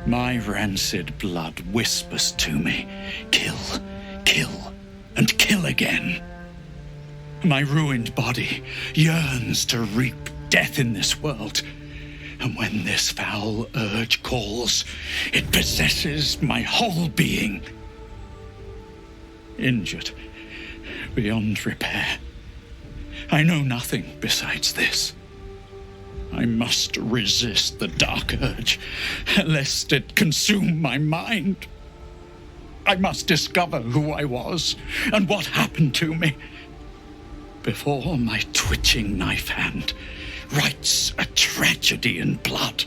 My rancid blood whispers to me, kill, kill, and kill again. My ruined body yearns to reap death in this world, and when this foul urge calls, it possesses my whole being. Injured beyond repair, I know nothing besides this. I must resist the dark urge, lest it consume my mind. I must discover who I was and what happened to me before my twitching knife hand writes a tragedy in blood.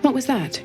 What was that?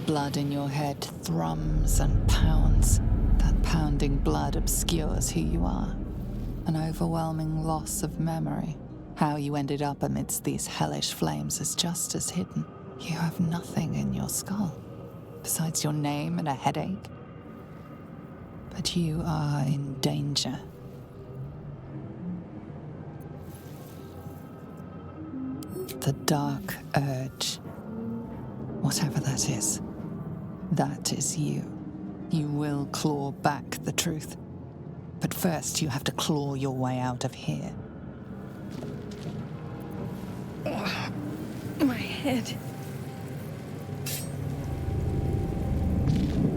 blood in your head thrums and pounds. That pounding blood obscures who you are. An overwhelming loss of memory. How you ended up amidst these hellish flames is just as hidden. You have nothing in your skull, besides your name and a headache. But you are in danger. The dark urge. Whatever that is you. You will claw back the truth. But first you have to claw your way out of here. My head.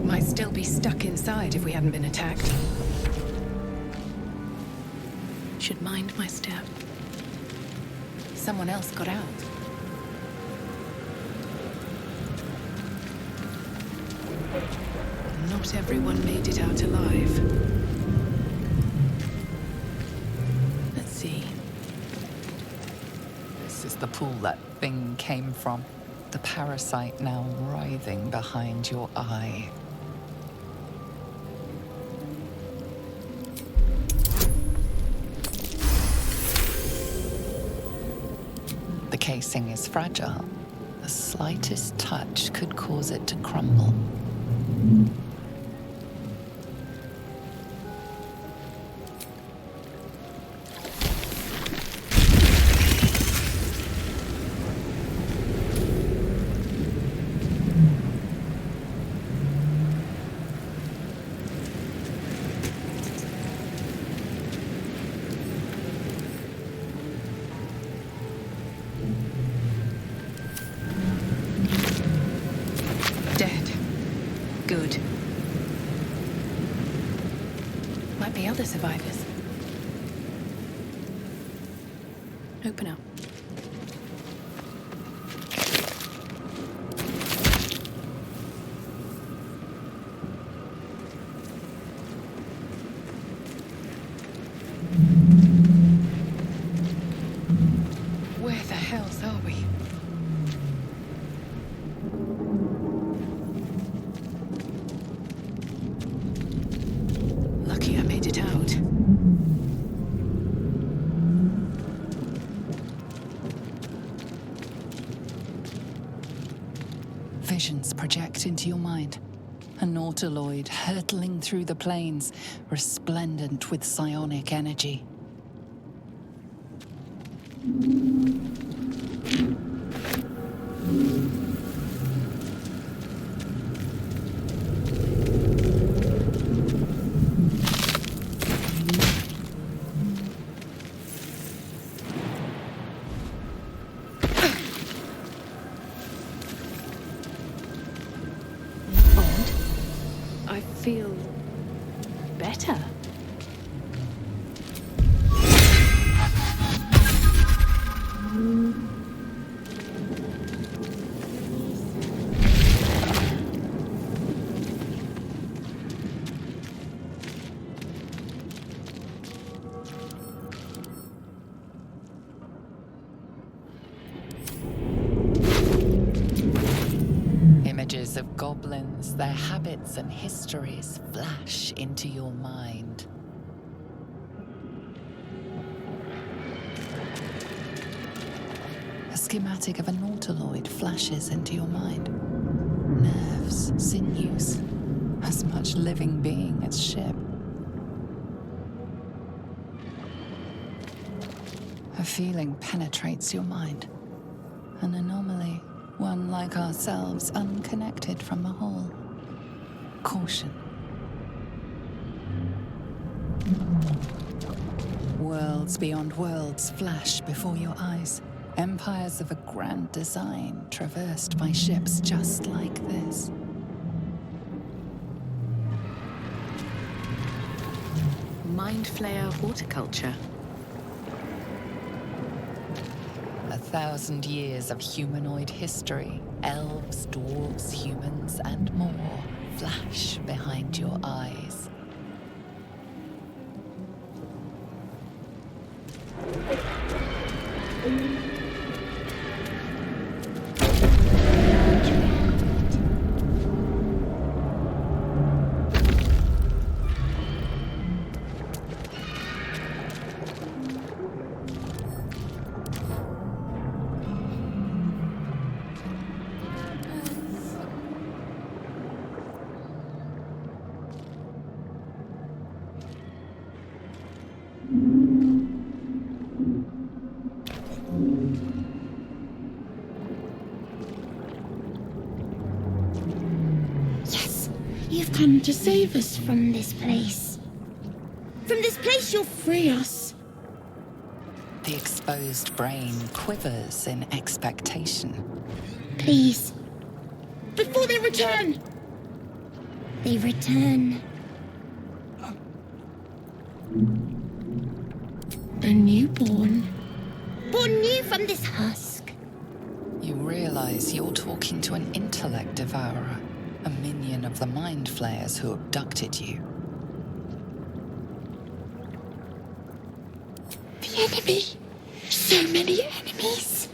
Might still be stuck inside if we hadn't been attacked. Should mind my step. Someone else got out. Not everyone made it out alive. Let's see. This is the pool that thing came from. The parasite now writhing behind your eye. The casing is fragile. The slightest touch could cause it to crumble. Good. Might be other survivors. Open up. Where the hells are we? Lucky I made it out. Visions project into your mind. A Nautiloid hurtling through the plains, resplendent with psionic energy. I feel better. Images of goblins, their habits and histories flash into your mind. A schematic of a Nautiloid flashes into your mind. Nerves, sinews, as much living being as ship. A feeling penetrates your mind. An anomaly. One like ourselves, unconnected from the whole. Caution. Worlds beyond worlds flash before your eyes. Empires of a grand design, traversed by ships just like this. Mind Flayer horticulture. 1,000 years of humanoid history, elves, dwarves, humans, and more flash behind your eyes. come to save us from this place. From this place you'll free us. The exposed brain quivers in expectation. Please. Before they return. They return. A newborn. Born new from this husk. You realize you're talking to an intellect devourer, a minion of the mind flayers who abducted you. The enemy. So many enemies.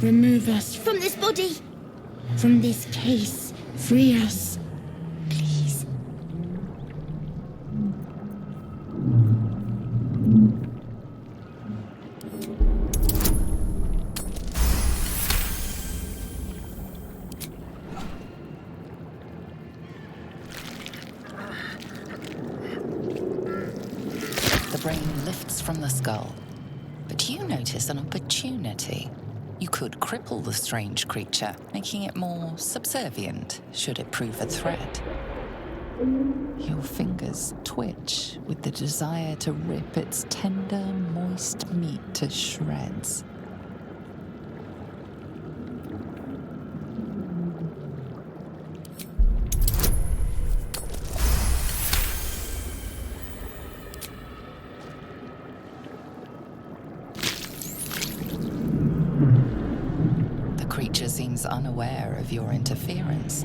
Remove us from this body. From this case. Free us. Please. The brain lifts from the skull, but you notice an opportunity. You could cripple the strange creature, making it more subservient should it prove a threat. Your fingers twitch with the desire to rip its tender, moist meat to shreds. Seems unaware of your interference.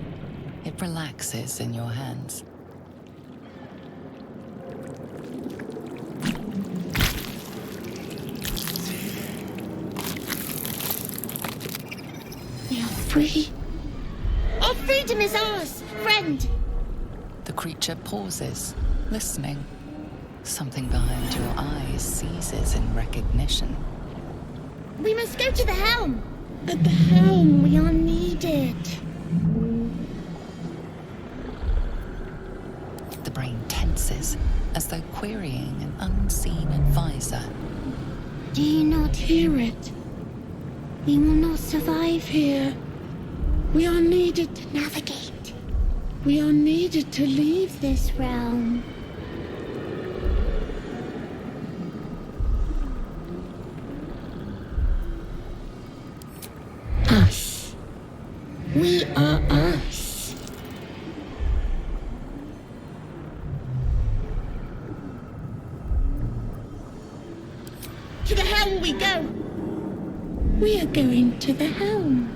It relaxes in your hands. We are free. Our freedom is ours, friend. The creature pauses, listening. Something behind your eyes seizes in recognition. We must go to the helm. At the helm, we are needed. The brain tenses, as though querying an unseen advisor. Do you not hear it? We will not survive here. We are needed to navigate. We are needed to leave this realm. Us. We are us. To the helm we go. We are going to the helm.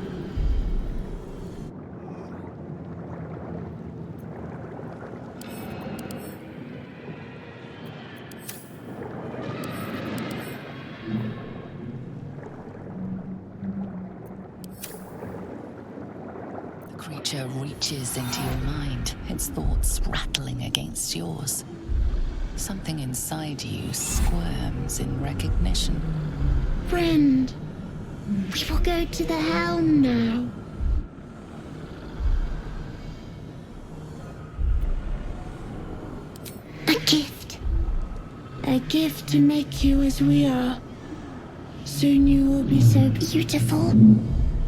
Creature reaches into your mind, its thoughts rattling against yours. Something inside you squirms in recognition. Friend, we will go to the helm now. A gift. A gift to make you as we are. Soon you will be so beautiful,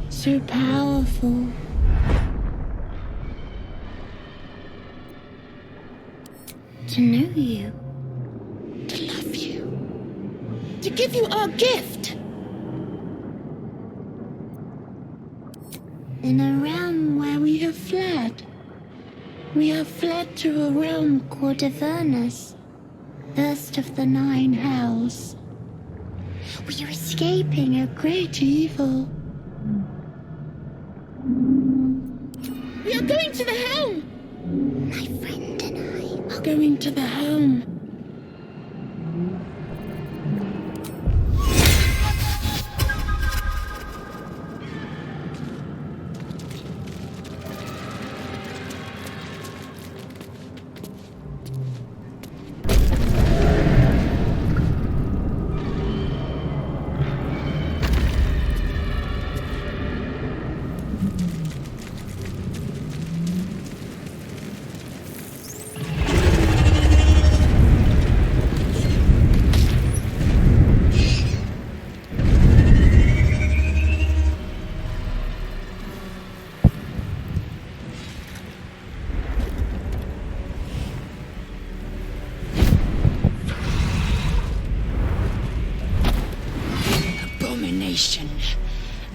so powerful. To know you, to love you, to give you our gift. In a realm where we have fled. We have fled to a realm called Avernus, first of the 9 hells. We are escaping a great evil. We are going to the helm! My friend and I are going to the helm.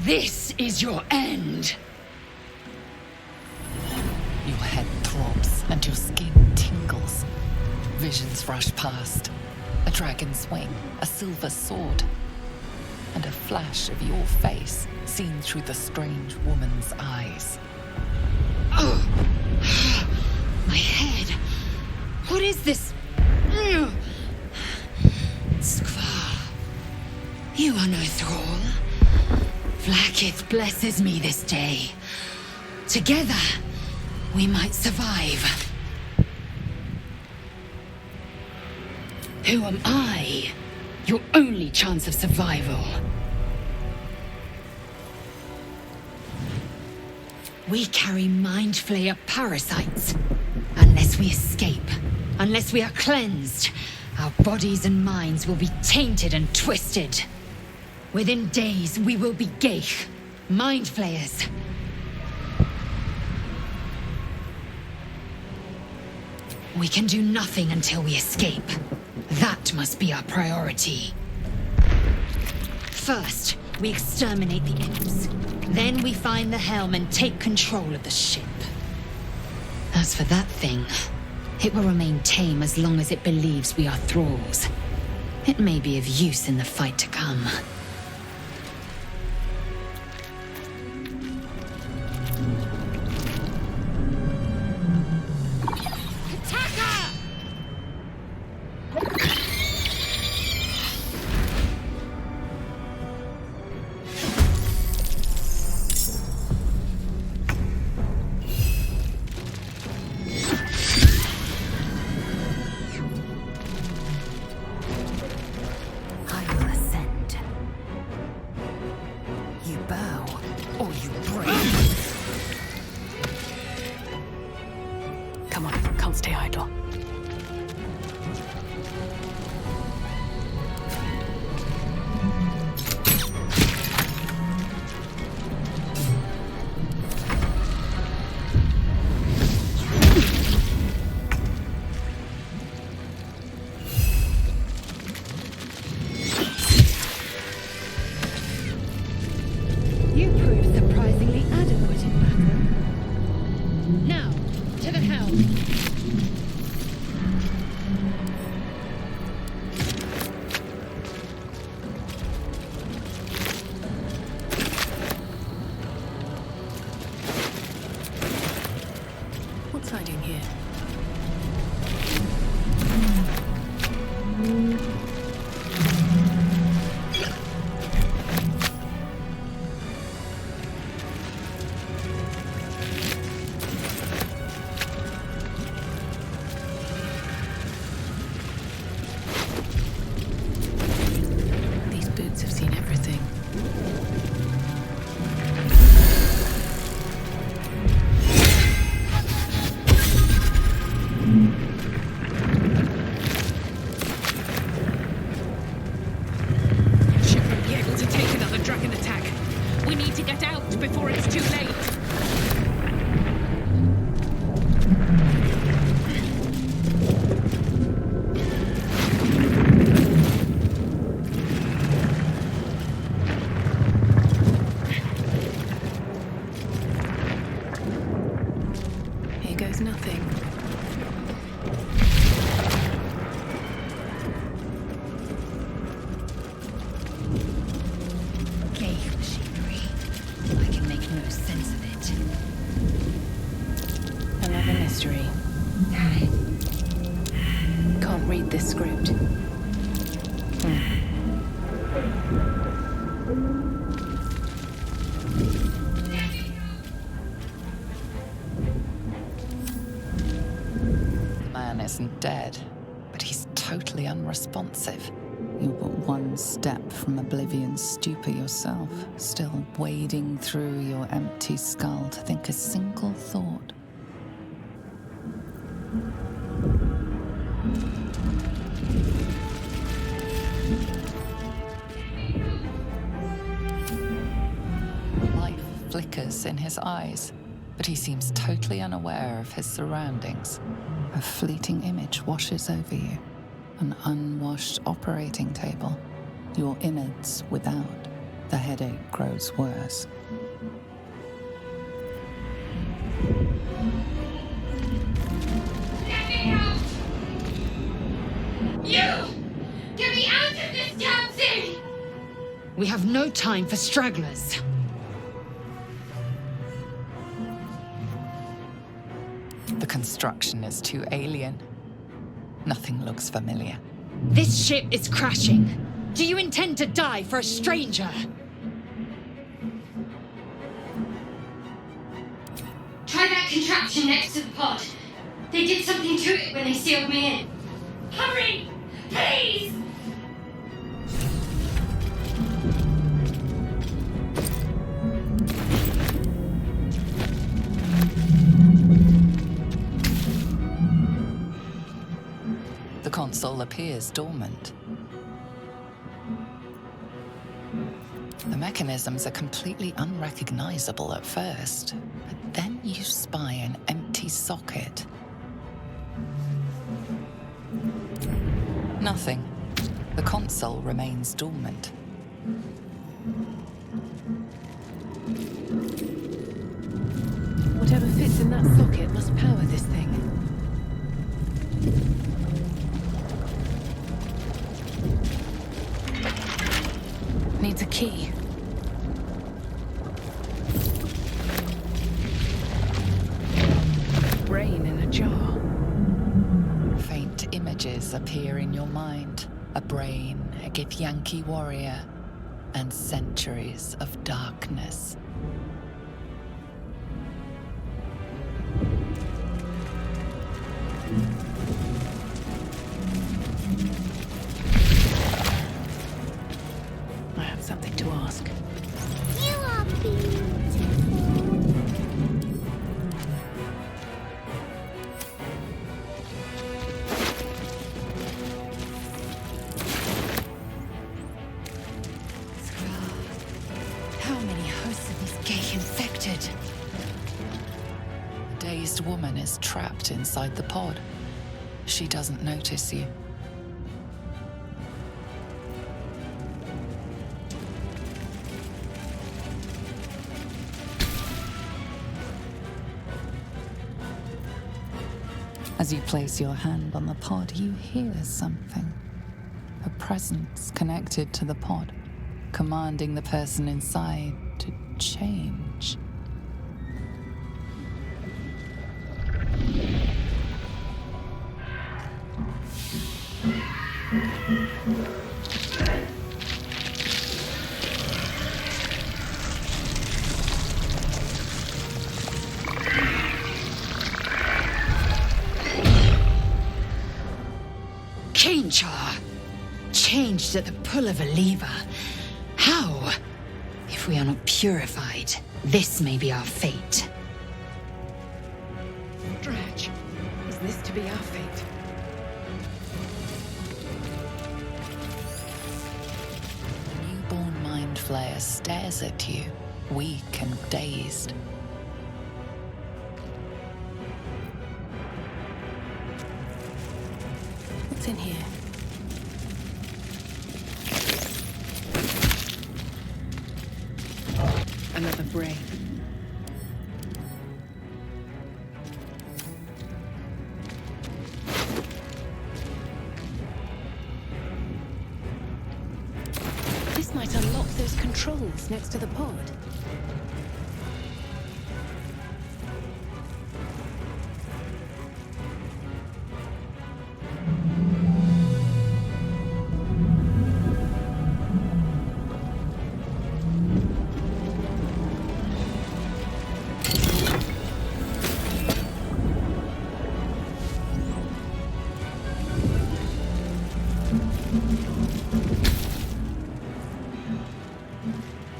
This is your end. Your head throbs and your skin tingles. Visions rush past. A dragon's wing, a silver sword, and a flash of your face seen through the strange woman's eyes. Oh, my head. What is this? Skvar, you are no thrall. Vlaakith blesses me this day. Together, we might survive. Who am I? Your only chance of survival. We carry Mind Flayer parasites. Unless we escape, unless we are cleansed, our bodies and minds will be tainted and twisted. Within days, we will be Gale, Mind Flayers. We can do nothing until we escape. That must be our priority. First, we exterminate the imps. Then we find the helm and take control of the ship. As for that thing, it will remain tame as long as it believes we are thralls. It may be of use in the fight to come. Dead, but he's totally unresponsive. You're but one step from oblivion's stupor yourself, still wading through your empty skull to think a single thought. Life flickers in his eyes, but he seems totally unaware of his surroundings. A fleeting image washes over you. An unwashed operating table. Your innards without. The headache grows worse. Let me out! You! Get me out of this damn thing! We have no time for stragglers. The construction is too alien. Nothing looks familiar. This ship is crashing. Do you intend to die for a stranger? Try that contraption next to the pod. They did something to it when they sealed me in. Hurry! Please! The console appears dormant. The mechanisms are completely unrecognizable at first, but then you spy an empty socket. Nothing. The console remains dormant. Whatever fits in that socket must power this thing. Needs a key. Brain in a jar. Faint images appear in your mind. A brain, a Githyanki warrior, and centuries of darkness. I have something to ask. You are beautiful. How many hosts of these gay infected? A dazed woman is trapped inside the pod. She doesn't notice you. As you place your hand on the pod, you hear something. A presence connected to the pod, commanding the person inside to change. Chainjar! Changed at the pull of a lever. How? If we are not purified, this may be our fate. Dredge, is this to be our fate? The newborn mind flayer stares at you, weak and dazed. What's in here? Another brain. This might unlock those controls next to the pod.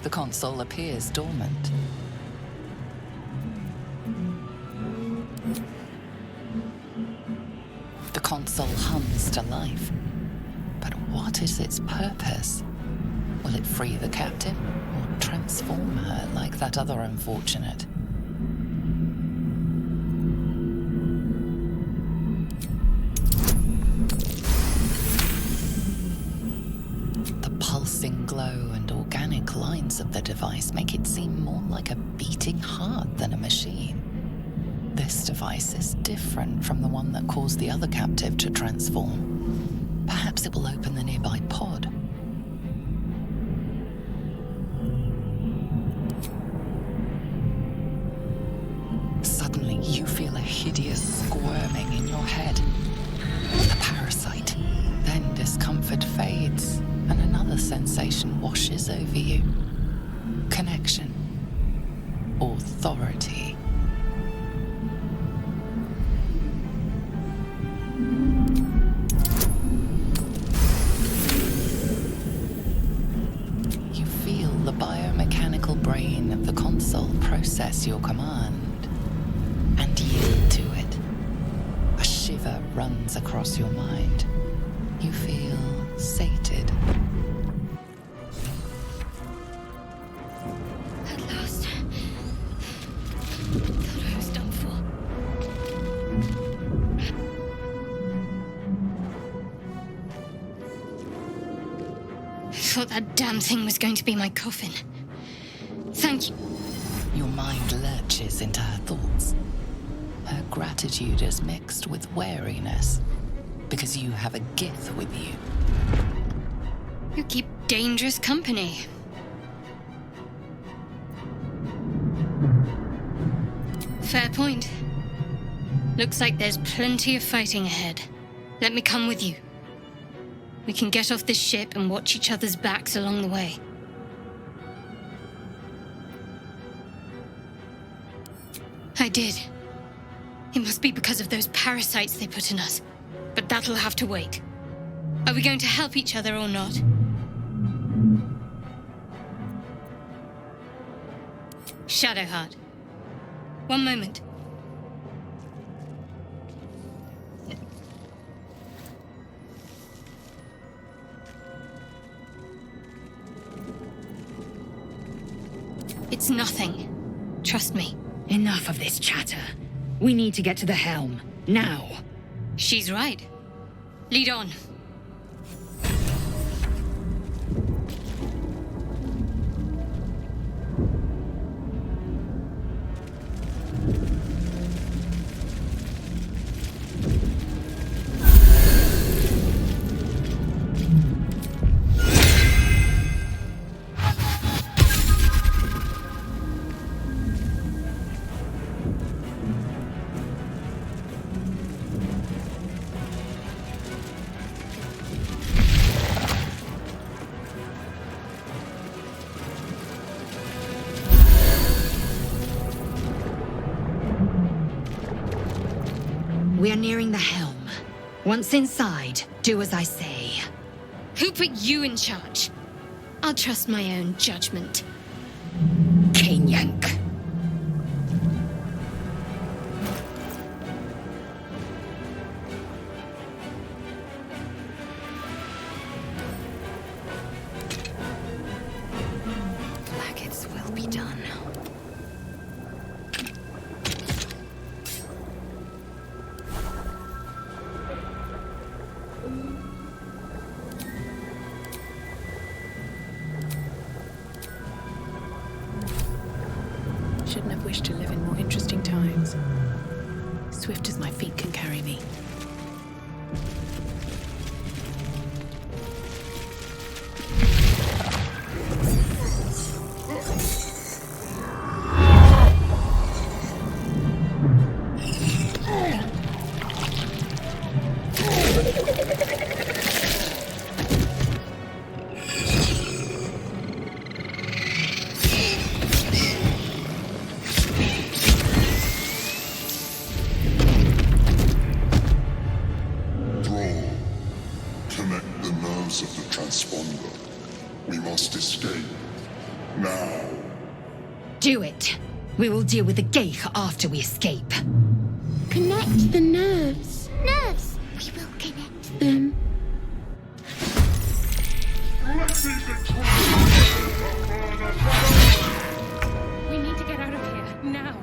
The console appears dormant. The console hums to life. But what is its purpose? Will it free the captain or transform her like that other unfortunate? The pulsing glow and organic lines vibrations of the device make it seem more like a beating heart than a machine. This device is different from the one that caused the other captive to transform. Perhaps it will open the nearby pod. Suddenly, you feel a hideous squirming in your head. The parasite. Then discomfort fades, and another sensation washes over you. Connection. Authority. You feel the biomechanical brain of the console process your command and yield to it. A shiver runs across your mind. You feel sated. At last. Thought I was done for. Thought that damn thing was going to be my coffin. Thank you. Your mind lurches into her thoughts. Her gratitude is mixed with wariness, because you have a Gith with you. You keep dangerous company. Fair point. Looks like there's plenty of fighting ahead. Let me come with you. We can get off this ship and watch each other's backs along the way. I did. It must be because of those parasites they put in us. But that'll have to wait. Are we going to help each other or not? Shadowheart. One moment. It's nothing. Trust me. Enough of this chatter. We need to get to the helm. Now. She's right. Lead on. We are nearing the helm. Once inside, do as I say. Who put you in charge? I'll trust my own judgment. Yank. Blackets will be done. Shouldn't have wished to live in more interesting times. Swift as my feet can carry me. of the transponder. We must escape. Now. Do it. We will deal with the Gale after we escape. Connect the nerves. Nerves! We will connect them. We need to get out of here, now.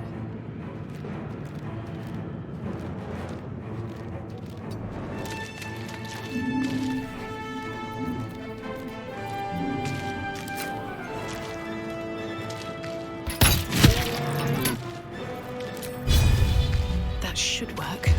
That should work.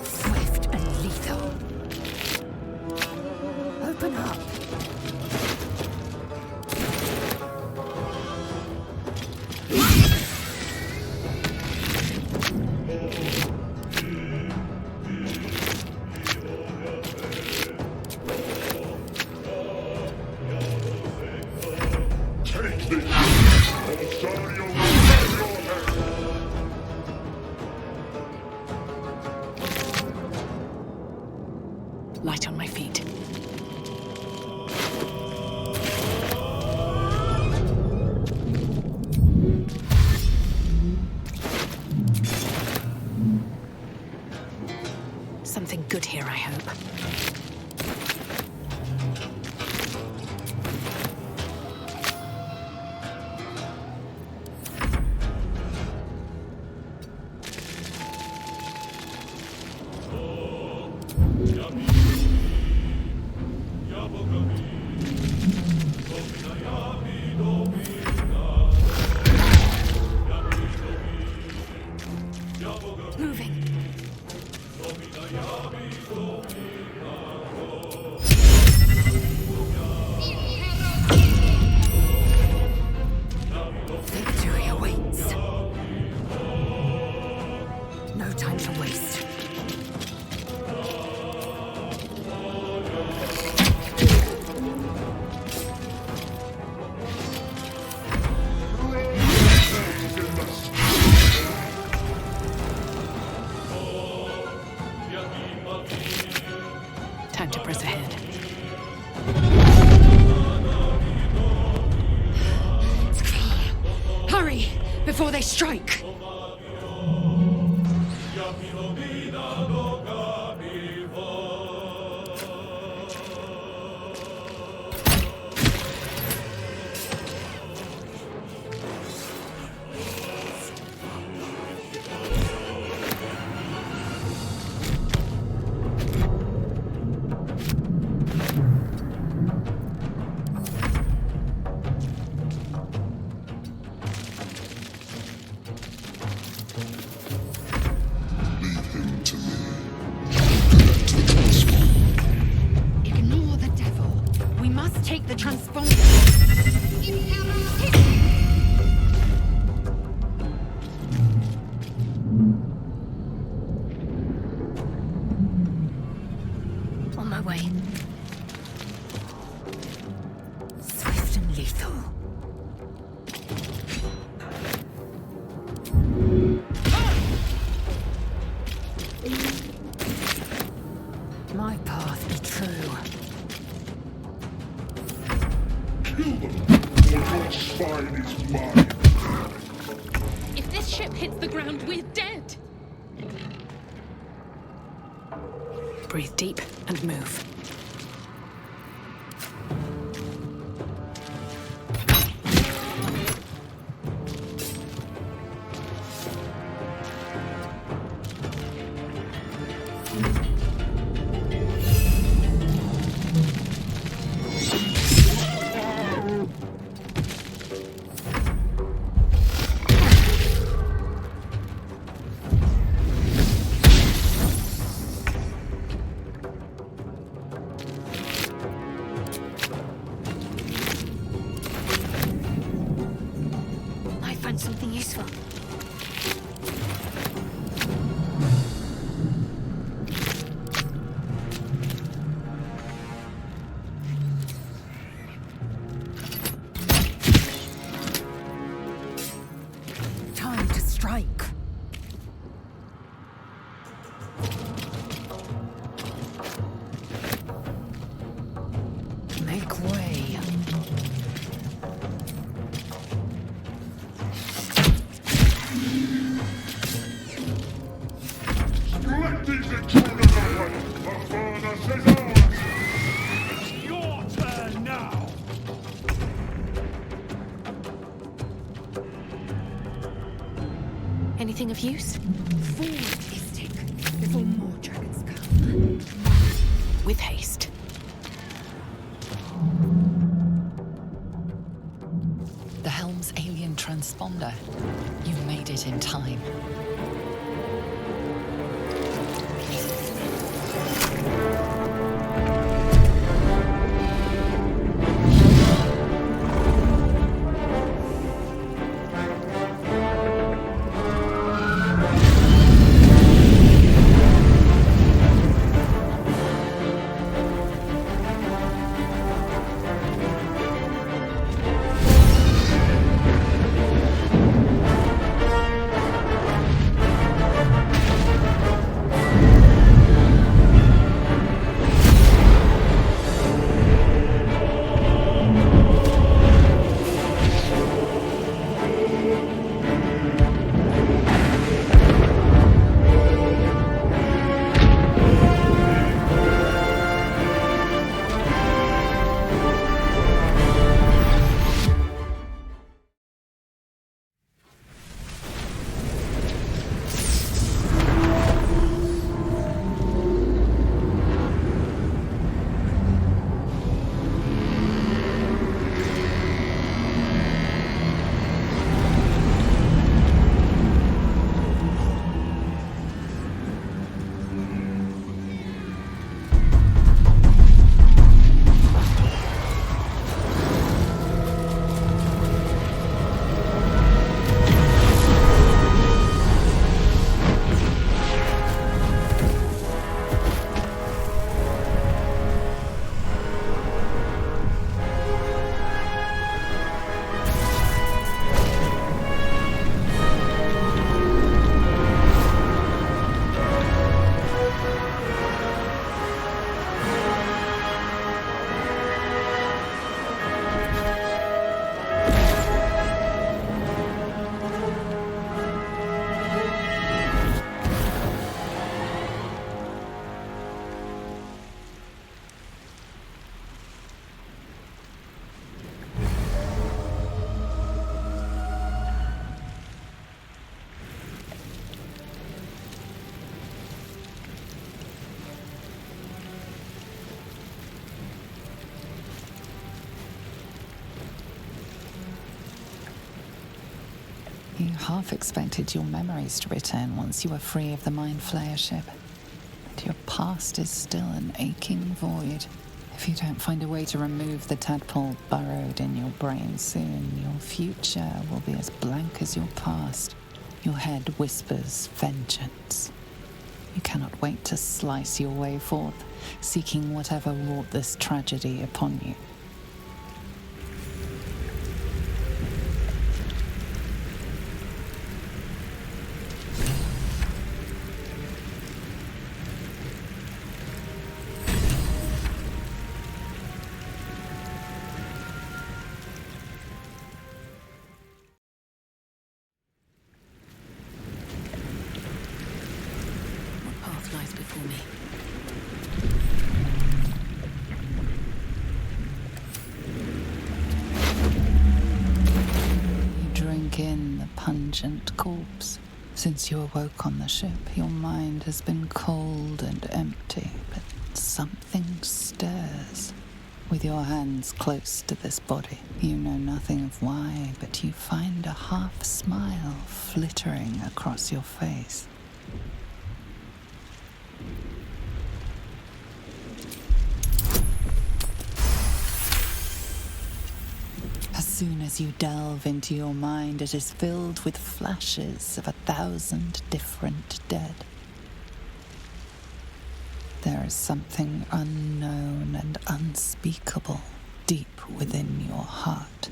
Swift and lethal. Open up. Take this! Astarion will have your head! Light on my feet. Something good here, I hope. Moving. Victory awaits. No time to waste. Time to press ahead. Hurry! Before they strike! Leave him to me. Connect the transponder. Ignore the devil. We must take the transponder. On my way. Swift and lethal. My path be true. Kill them, or your spine is mine. If this ship hits the ground, we're dead. Breathe deep and move. I found something useful. Time to strike. Make way. Anything of use? Forward, Istik, before more dragons come. With haste. The helm's alien transponder. You've made it in time. You half expected your memories to return once you were free of the Mind Flayer ship. But your past is still an aching void. If you don't find a way to remove the tadpole burrowed in your brain soon, your future will be as blank as your past. Your head whispers vengeance. You cannot wait to slice your way forth, seeking whatever wrought this tragedy upon you. Lies before me. You drink in the pungent corpse. Since you awoke on the ship, your mind has been cold and empty, but something stirs. With your hands close to this body, you know nothing of why, but you find a half smile flittering across your face. As soon as you delve into your mind, it is filled with flashes of 1,000 different dead. There is something unknown and unspeakable deep within your heart.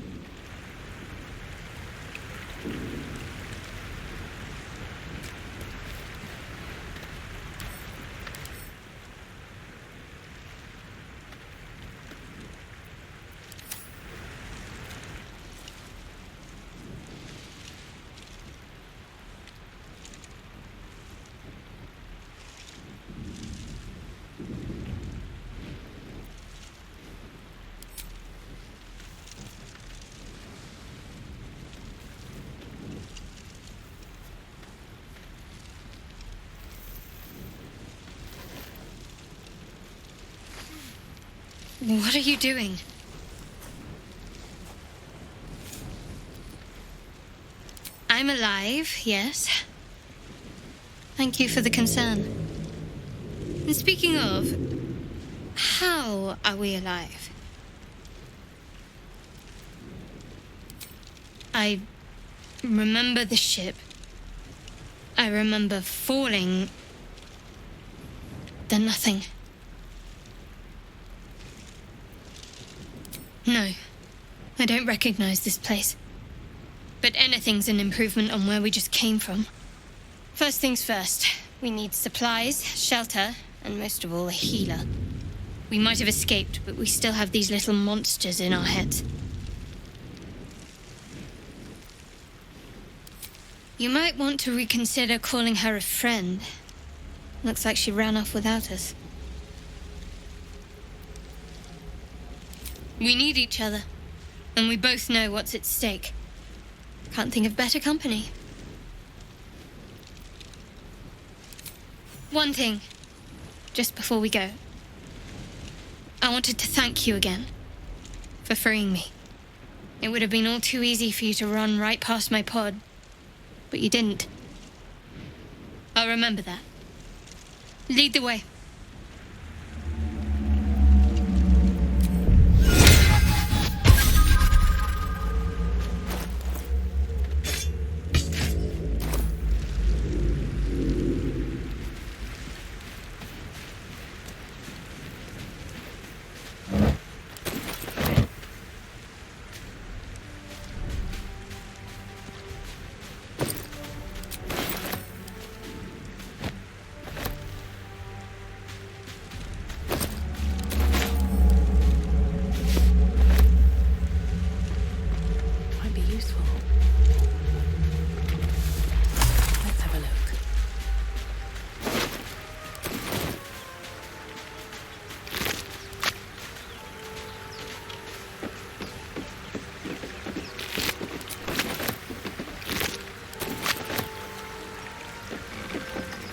What are you doing? I'm alive, yes. Thank you for the concern. And speaking of, how are we alive? I remember the ship. I remember falling. Then nothing. No, I don't recognize this place. But anything's an improvement on where we just came from. First things first, we need supplies, shelter, and most of all, a healer. We might have escaped, but we still have these little monsters in our heads. You might want to reconsider calling her a friend. Looks like she ran off without us. We need each other, and we both know what's at stake. Can't think of better company. One thing, just before we go. I wanted to thank you again for freeing me. It would have been all too easy for you to run right past my pod, but you didn't. I'll remember that. Lead the way.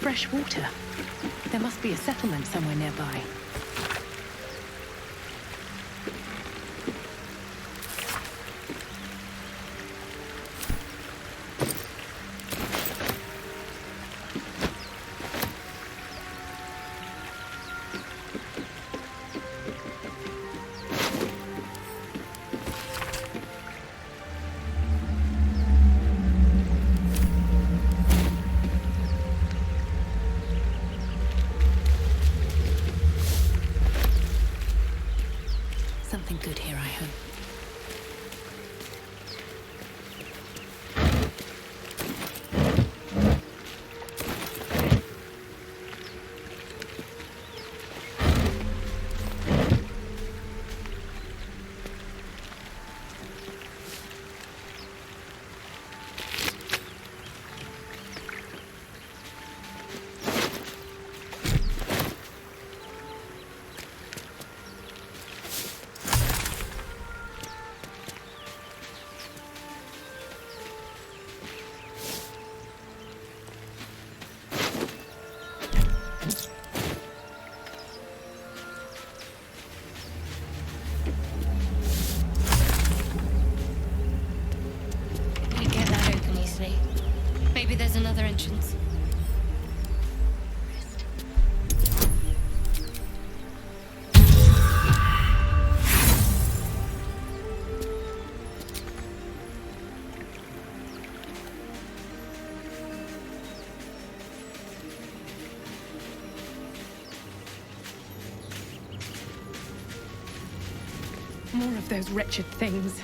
Fresh water. There must be a settlement somewhere nearby. Something good here, I hope. Maybe there's another entrance. More of those wretched things.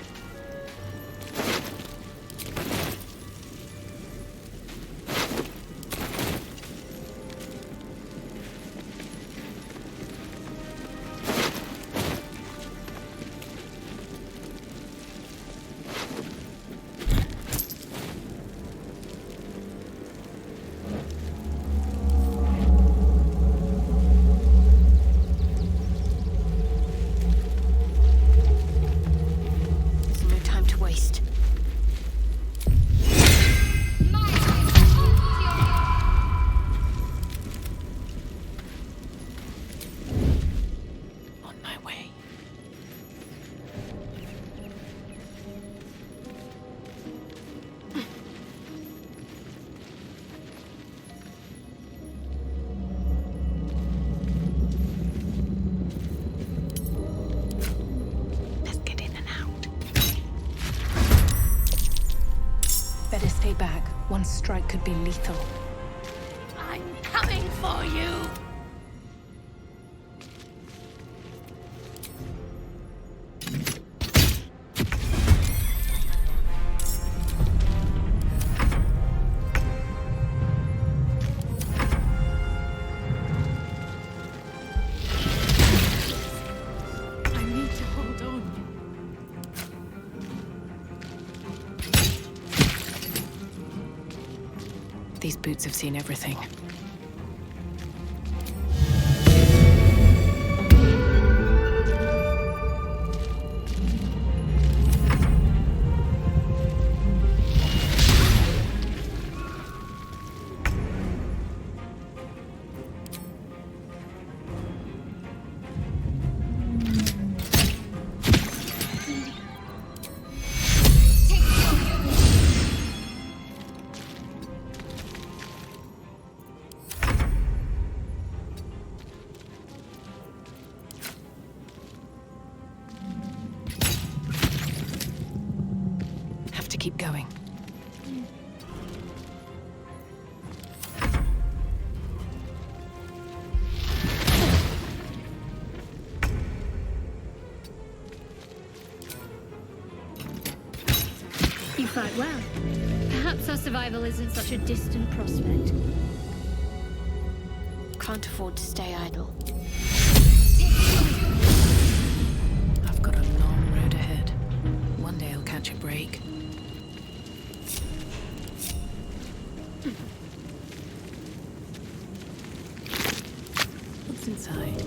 Better stay back. One strike could be lethal. I'm coming for you! I need to hold on. These boots have seen everything. Have to keep going. You fight well. Perhaps our survival isn't such a distant prospect. Can't afford to stay idle. I've got a long road ahead. One day I'll catch a break. What's inside?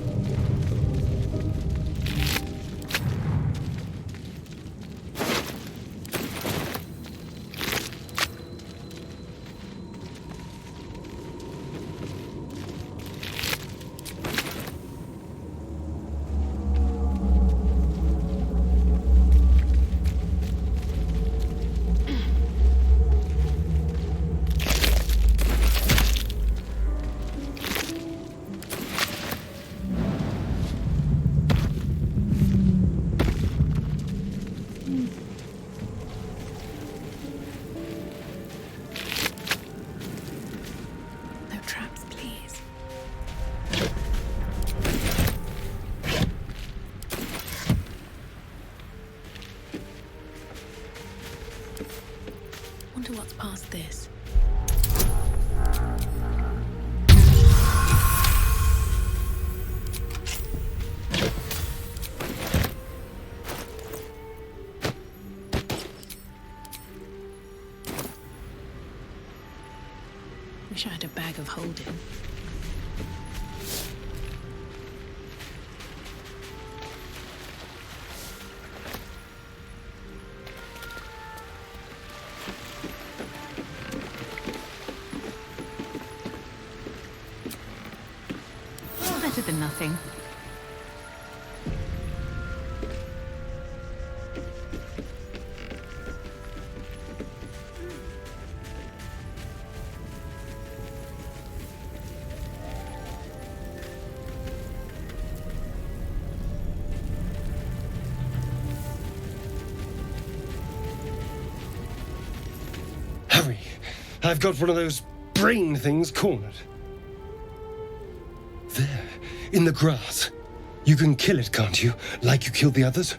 No traps, please. Wonder what's past this. Wish I had a bag of holding. Better than nothing. Hurry! I've got one of those brain things cornered. There, in the grass. You can kill it, can't you? Like you killed the others?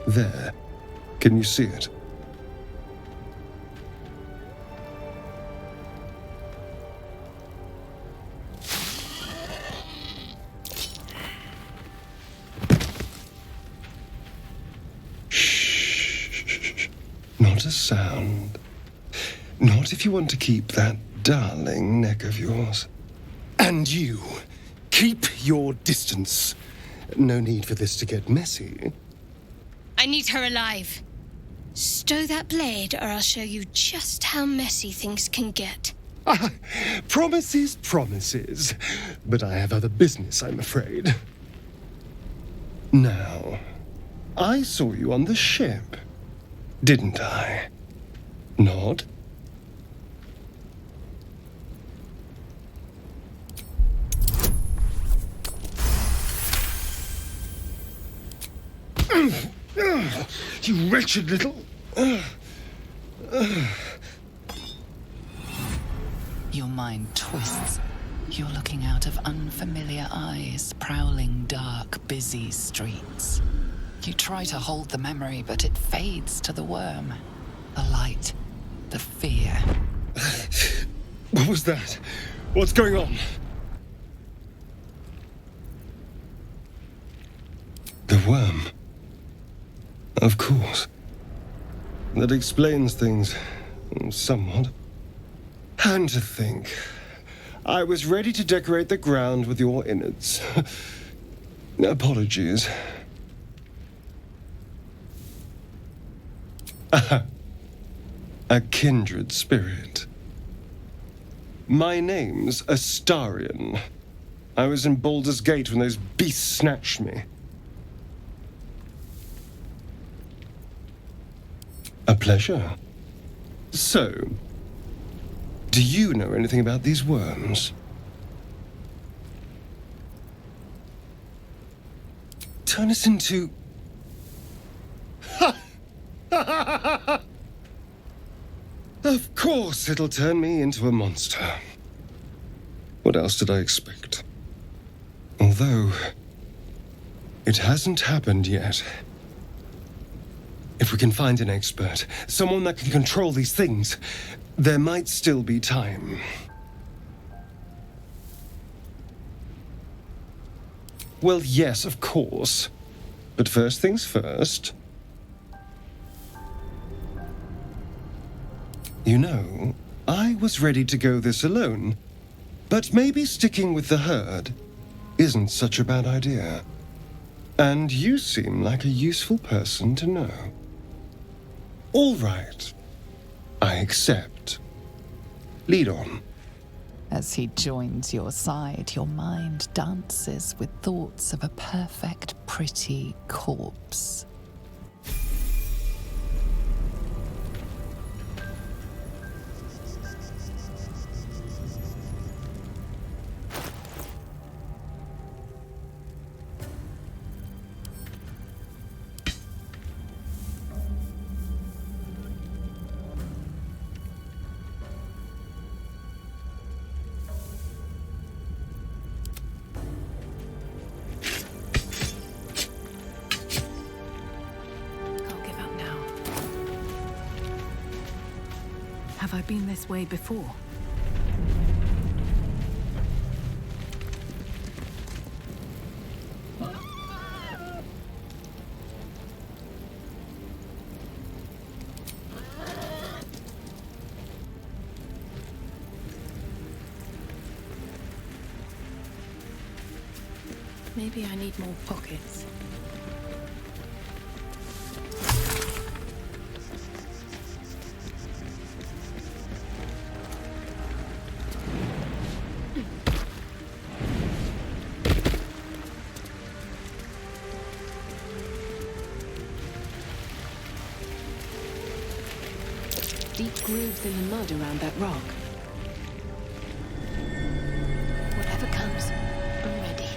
There. Can you see it? Shh. Not a sound. Not if you want to keep that darling neck of yours. And you, keep your distance. No need for this to get messy. I need her alive. Stow that blade, or I'll show you just how messy things can get. Promises, promises. But I have other business, I'm afraid. Now, I saw you on the ship, didn't I? Nod? You wretched little... Your mind twists. You're looking out of unfamiliar eyes, prowling dark, busy streets. You try to hold the memory, but it fades to the worm. The light, the fear. What was that? What's going on? The worm. Of course. That explains things somewhat. And to think, I was ready to decorate the ground with your innards. Apologies. A kindred spirit. My name's Astarion. I was in Baldur's Gate when those beasts snatched me. A pleasure. So, do you know anything about these worms? Turn us into... Of course it'll turn me into a monster. What else did I expect? Although, it hasn't happened yet. If we can find an expert, someone that can control these things, there might still be time. Well, yes, of course. But first things first. You know, I was ready to go this alone, but maybe sticking with the herd isn't such a bad idea. And you seem like a useful person to know. All right. I accept. Lead on. As he joins your side, your mind dances with thoughts of a perfect, pretty corpse. Have I been this way before? Maybe I need more pockets. Deep grooves in the mud around that rock. Whatever comes, I'm ready.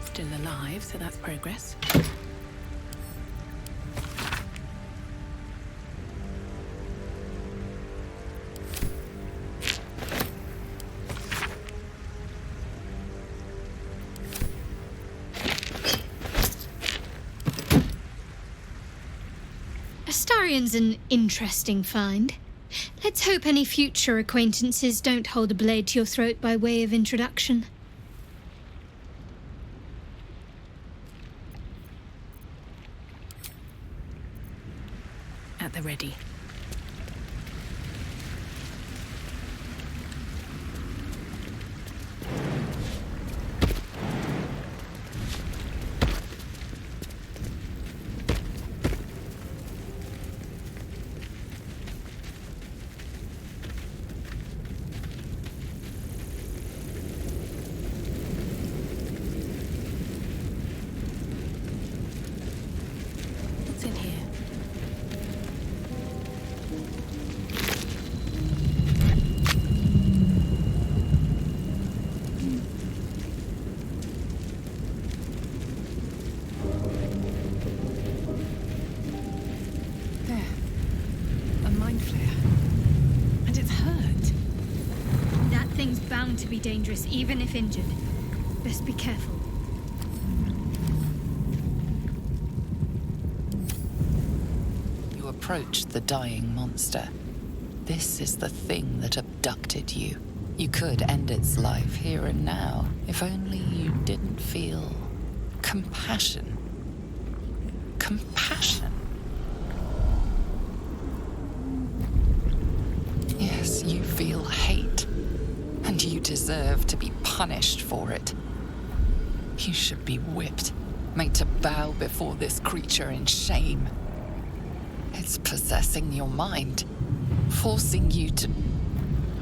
Still alive, so that's progress. Astarion's an interesting find. Let's hope any future acquaintances don't hold a blade to your throat by way of introduction. At the ready. to be dangerous, even if injured. Best be careful. You approach the dying monster. This is the thing that abducted you. You could end its life here and now, if only you didn't feel compassion. Compassion. Yes, you feel hate, and you deserve to be punished for it. You should be whipped, made to bow before this creature in shame. It's possessing your mind, forcing you to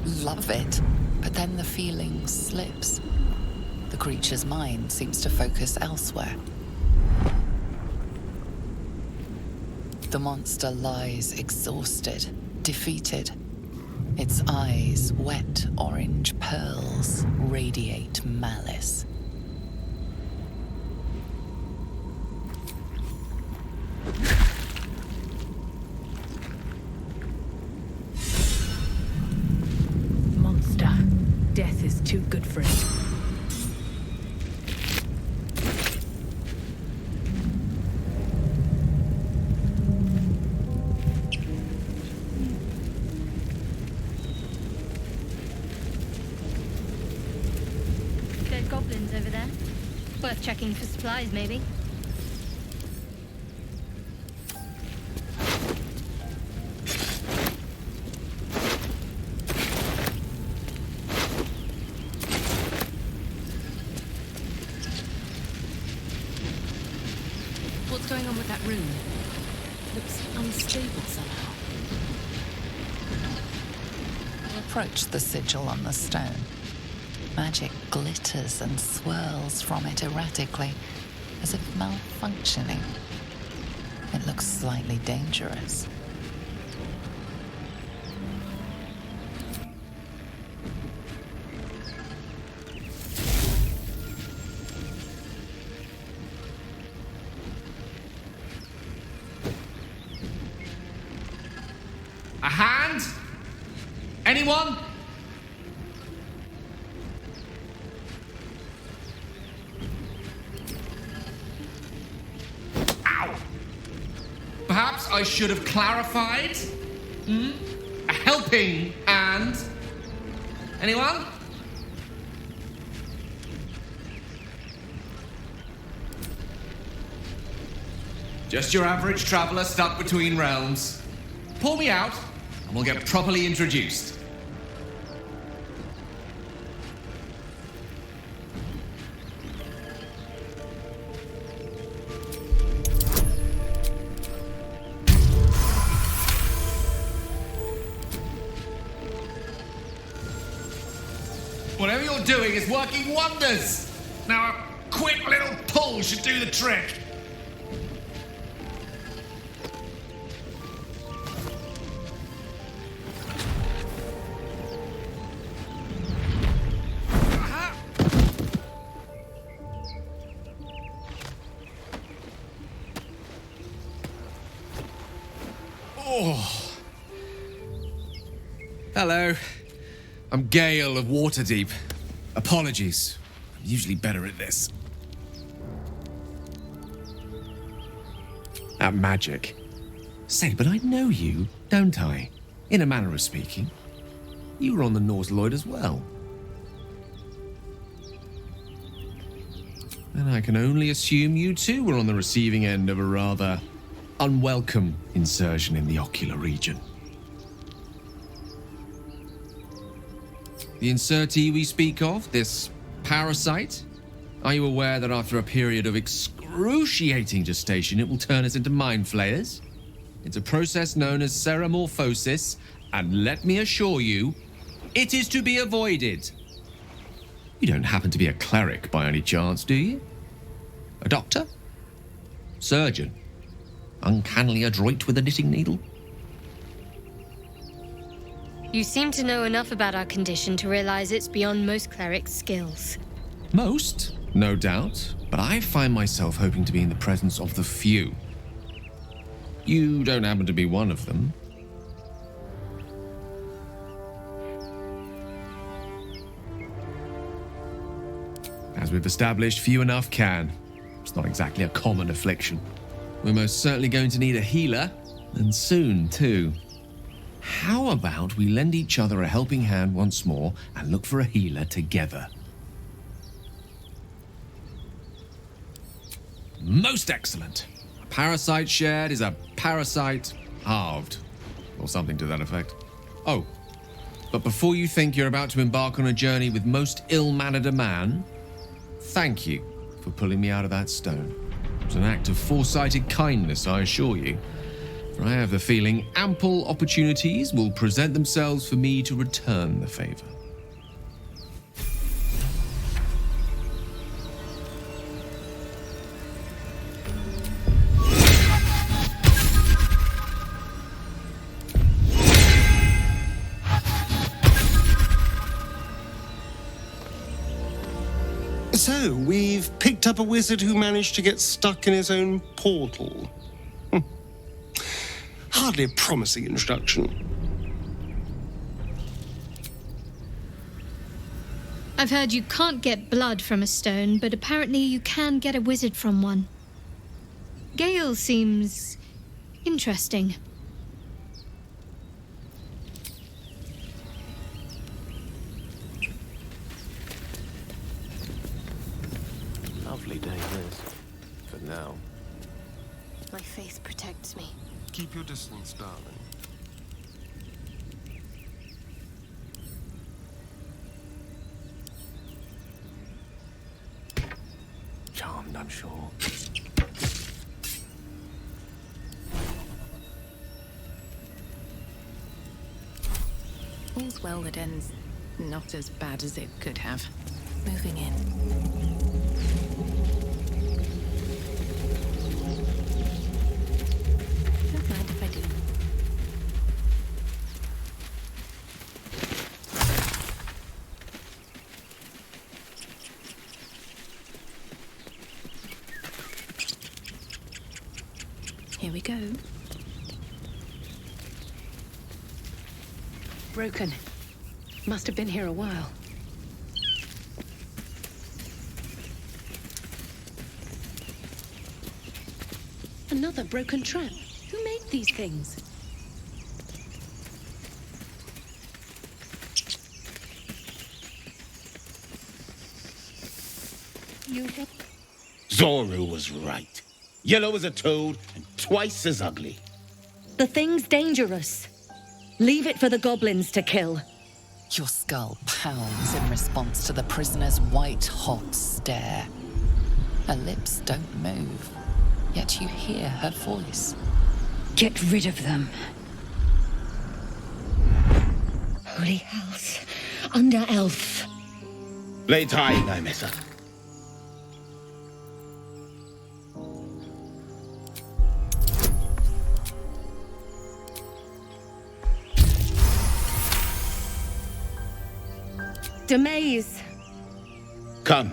love it, but then the feeling slips. The creature's mind seems to focus elsewhere. The monster lies exhausted, defeated. Its eyes, wet orange pearls, radiate malice. Monster. Death is too good for it. Dead goblins over there. Worth checking for supplies, maybe. What's going on with that room? Looks unstable somehow. You approach the sigil on the stone. Magic glitters and swirls from it erratically, as if malfunctioning. It looks slightly dangerous. A hand? Anyone? Ow! Perhaps I should have clarified? A helping hand? Anyone? Just your average traveler stuck between realms. Pull me out, and we'll get properly introduced. Whatever you're doing is working wonders. Now a quick little pull should do the trick. Oh. Hello. I'm Gale of Waterdeep. Apologies. I'm usually better at this. At magic. Say, but I know you, don't I? In a manner of speaking. You were on the Nautiloid as well. And I can only assume you too were on the receiving end of a rather unwelcome insertion in the ocular region. The insertee we speak of, this parasite, are you aware that after a period of excruciating gestation, it will turn us into mind flayers? It's a process known as ceramorphosis, and let me assure you, it is to be avoided. You don't happen to be a cleric by any chance, do you? A doctor? Surgeon? Uncannily adroit with a knitting needle? You seem to know enough about our condition to realize it's beyond most clerics' skills. Most, no doubt, but I find myself hoping to be in the presence of the few. You don't happen to be one of them. As we've established, few enough can. It's not exactly a common affliction. We're most certainly going to need a healer, and soon, too. How about we lend each other a helping hand once more and look for a healer together? Most excellent. A parasite shared is a parasite halved, or something to that effect. Oh, but before you think you're about to embark on a journey with most ill-mannered a man, thank you for pulling me out of that stone. It's an act of foresighted kindness, I assure you. For I have the feeling ample opportunities will present themselves for me to return the favor. So, we've picked up a wizard who managed to get stuck in his own portal. Hardly a promising introduction. I've heard you can't get blood from a stone, but apparently you can get a wizard from one. Gale seems interesting. Lovely day this, for now. My faith protects me. Keep your distance, darling. Charmed, I'm sure. All's well that ends not as bad as it could have. Moving in. Don't mind if I do. Here we go. Broken. Must have been here a while. Another broken trap. Who made these things? Zoru was right. Yellow as a toad and twice as ugly. The thing's dangerous. Leave it for the goblins to kill. Your skull pounds in response to the prisoner's white-hot stare. Her lips don't move, yet you hear her voice. Get rid of them. Holy house. Under elf. Blades high, Naimessa. Demaze. Come,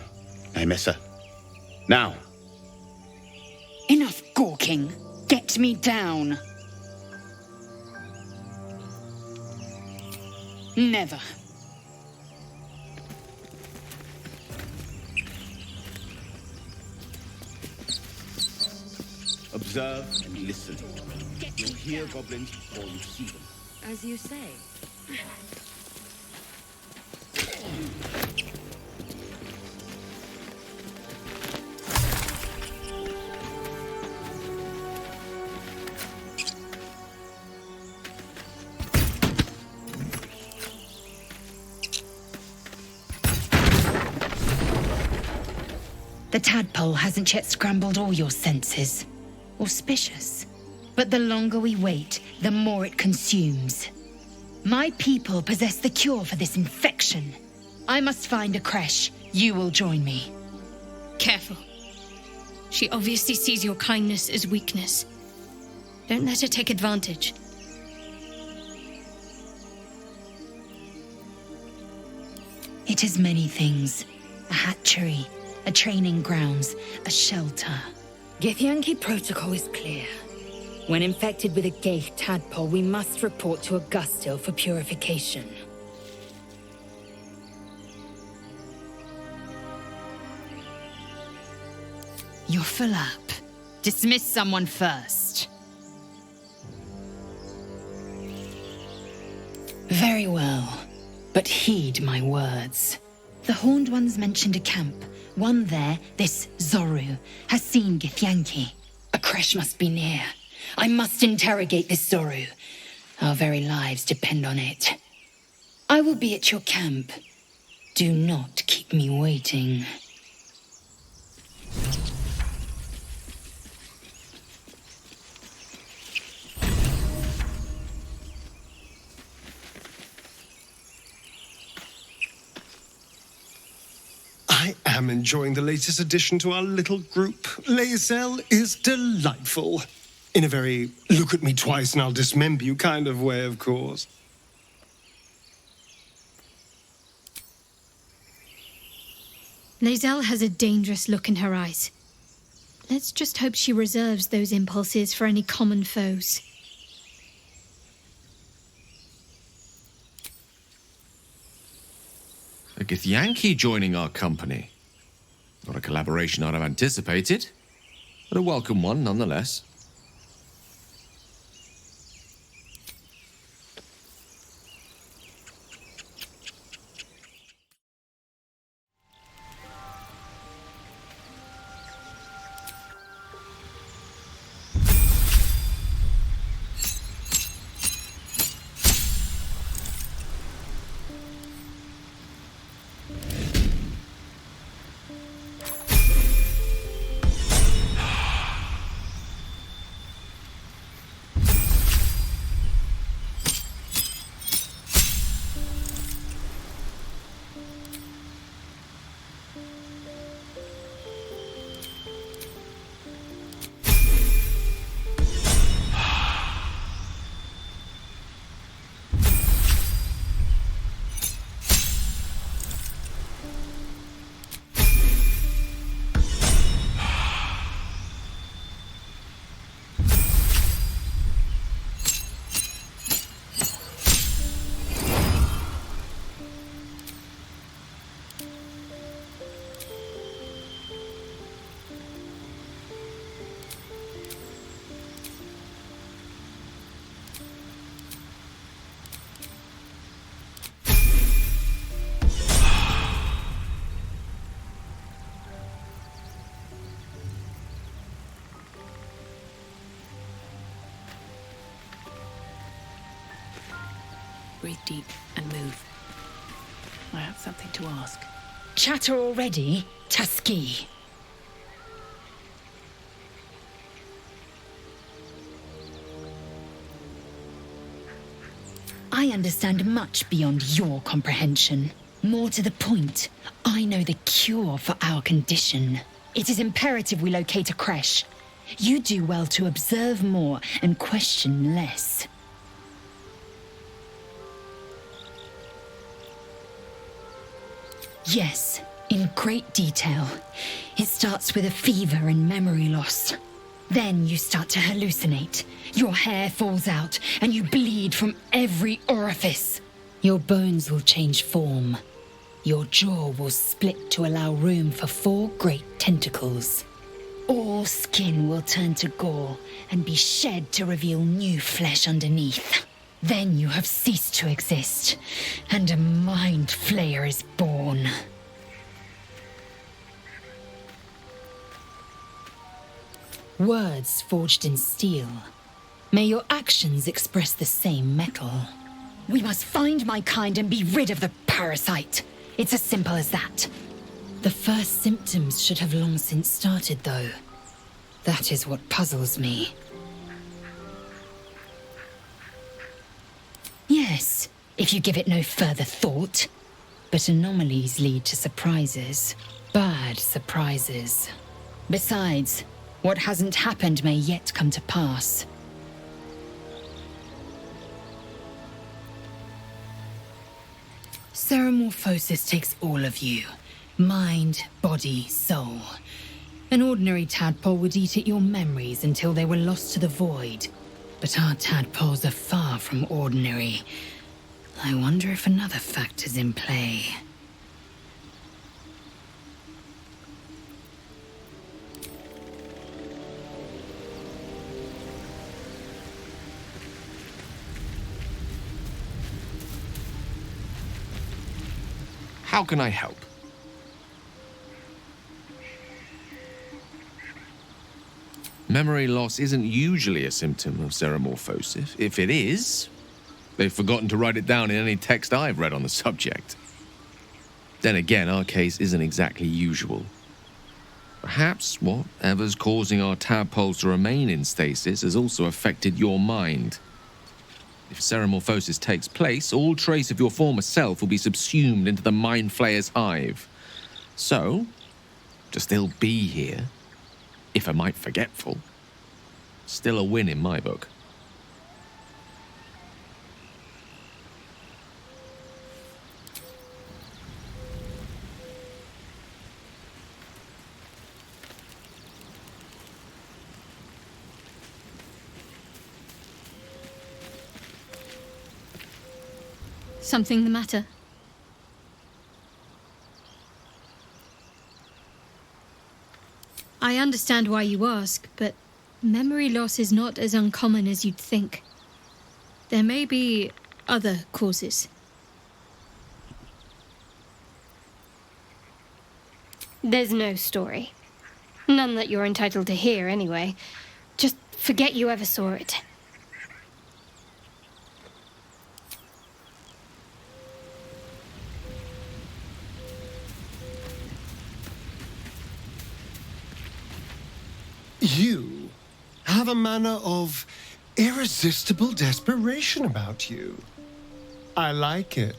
Naimessa. Now. Enough gawking. Get me down. Never. Observe and listen. You'll hear goblins before you see them. As you say. The tadpole hasn't yet scrambled all your senses. Auspicious. But the longer we wait, the more it consumes. My people possess the cure for this infection. I must find a creche. You will join me. Careful. She obviously sees your kindness as weakness. Don't let her take advantage. It is many things. A hatchery, a training grounds, a shelter. Githyanki protocol is clear. When infected with a Gale tadpole, we must report to Augustil for purification. You're full up. Dismiss someone first. Very well, but heed my words. The Horned Ones mentioned a camp. One there, this Zoru, has seen Githyanki. A creche must be near. I must interrogate this Zoru. Our very lives depend on it. I will be at your camp. Do not keep me waiting. I am enjoying the latest addition to our little group. Lae'zel is delightful. In a very look at me twice and I'll dismember you kind of way, of course. Lae'zel has a dangerous look in her eyes. Let's just hope she reserves those impulses for any common foes. A Githyanki joining our company. Not a collaboration I'd have anticipated, but a welcome one nonetheless. Breathe deep and move. I have something to ask. Chatter already, Taski. I understand much beyond your comprehension. More to the point, I know the cure for our condition. It is imperative we locate a creche. You do well to observe more and question less. Yes, in great detail. It starts with a fever and memory loss. Then you start to hallucinate. Your hair falls out and you bleed from every orifice. Your bones will change form. Your jaw will split to allow room for 4 great tentacles. All skin will turn to gore and be shed to reveal new flesh underneath. Then you have ceased to exist, and a mind flayer is born. Words forged in steel. May your actions express the same metal. We must find my kind and be rid of the parasite. It's as simple as that. The first symptoms should have long since started, though. That is what puzzles me. Yes, if you give it no further thought. But anomalies lead to surprises. Bad surprises. Besides, what hasn't happened may yet come to pass. Ceramorphosis takes all of you. Mind, body, soul. An ordinary tadpole would eat at your memories until they were lost to the void. But our tadpoles are far from ordinary. I wonder if another factor's in play. How can I help? Memory loss isn't usually a symptom of xenomorphosis. If it is, they've forgotten to write it down in any text I've read on the subject. Then again, our case isn't exactly usual. Perhaps whatever's causing our tadpoles to remain in stasis has also affected your mind. If xenomorphosis takes place, all trace of your former self will be subsumed into the Mind Flayer's hive. So, to still be here, if a mite forgetful, still a win in my book. Something the matter? I understand why you ask, but memory loss is not as uncommon as you'd think. There may be other causes. There's no story. None that you're entitled to hear, anyway. Just forget you ever saw it. You have a manner of irresistible desperation about you. I like it.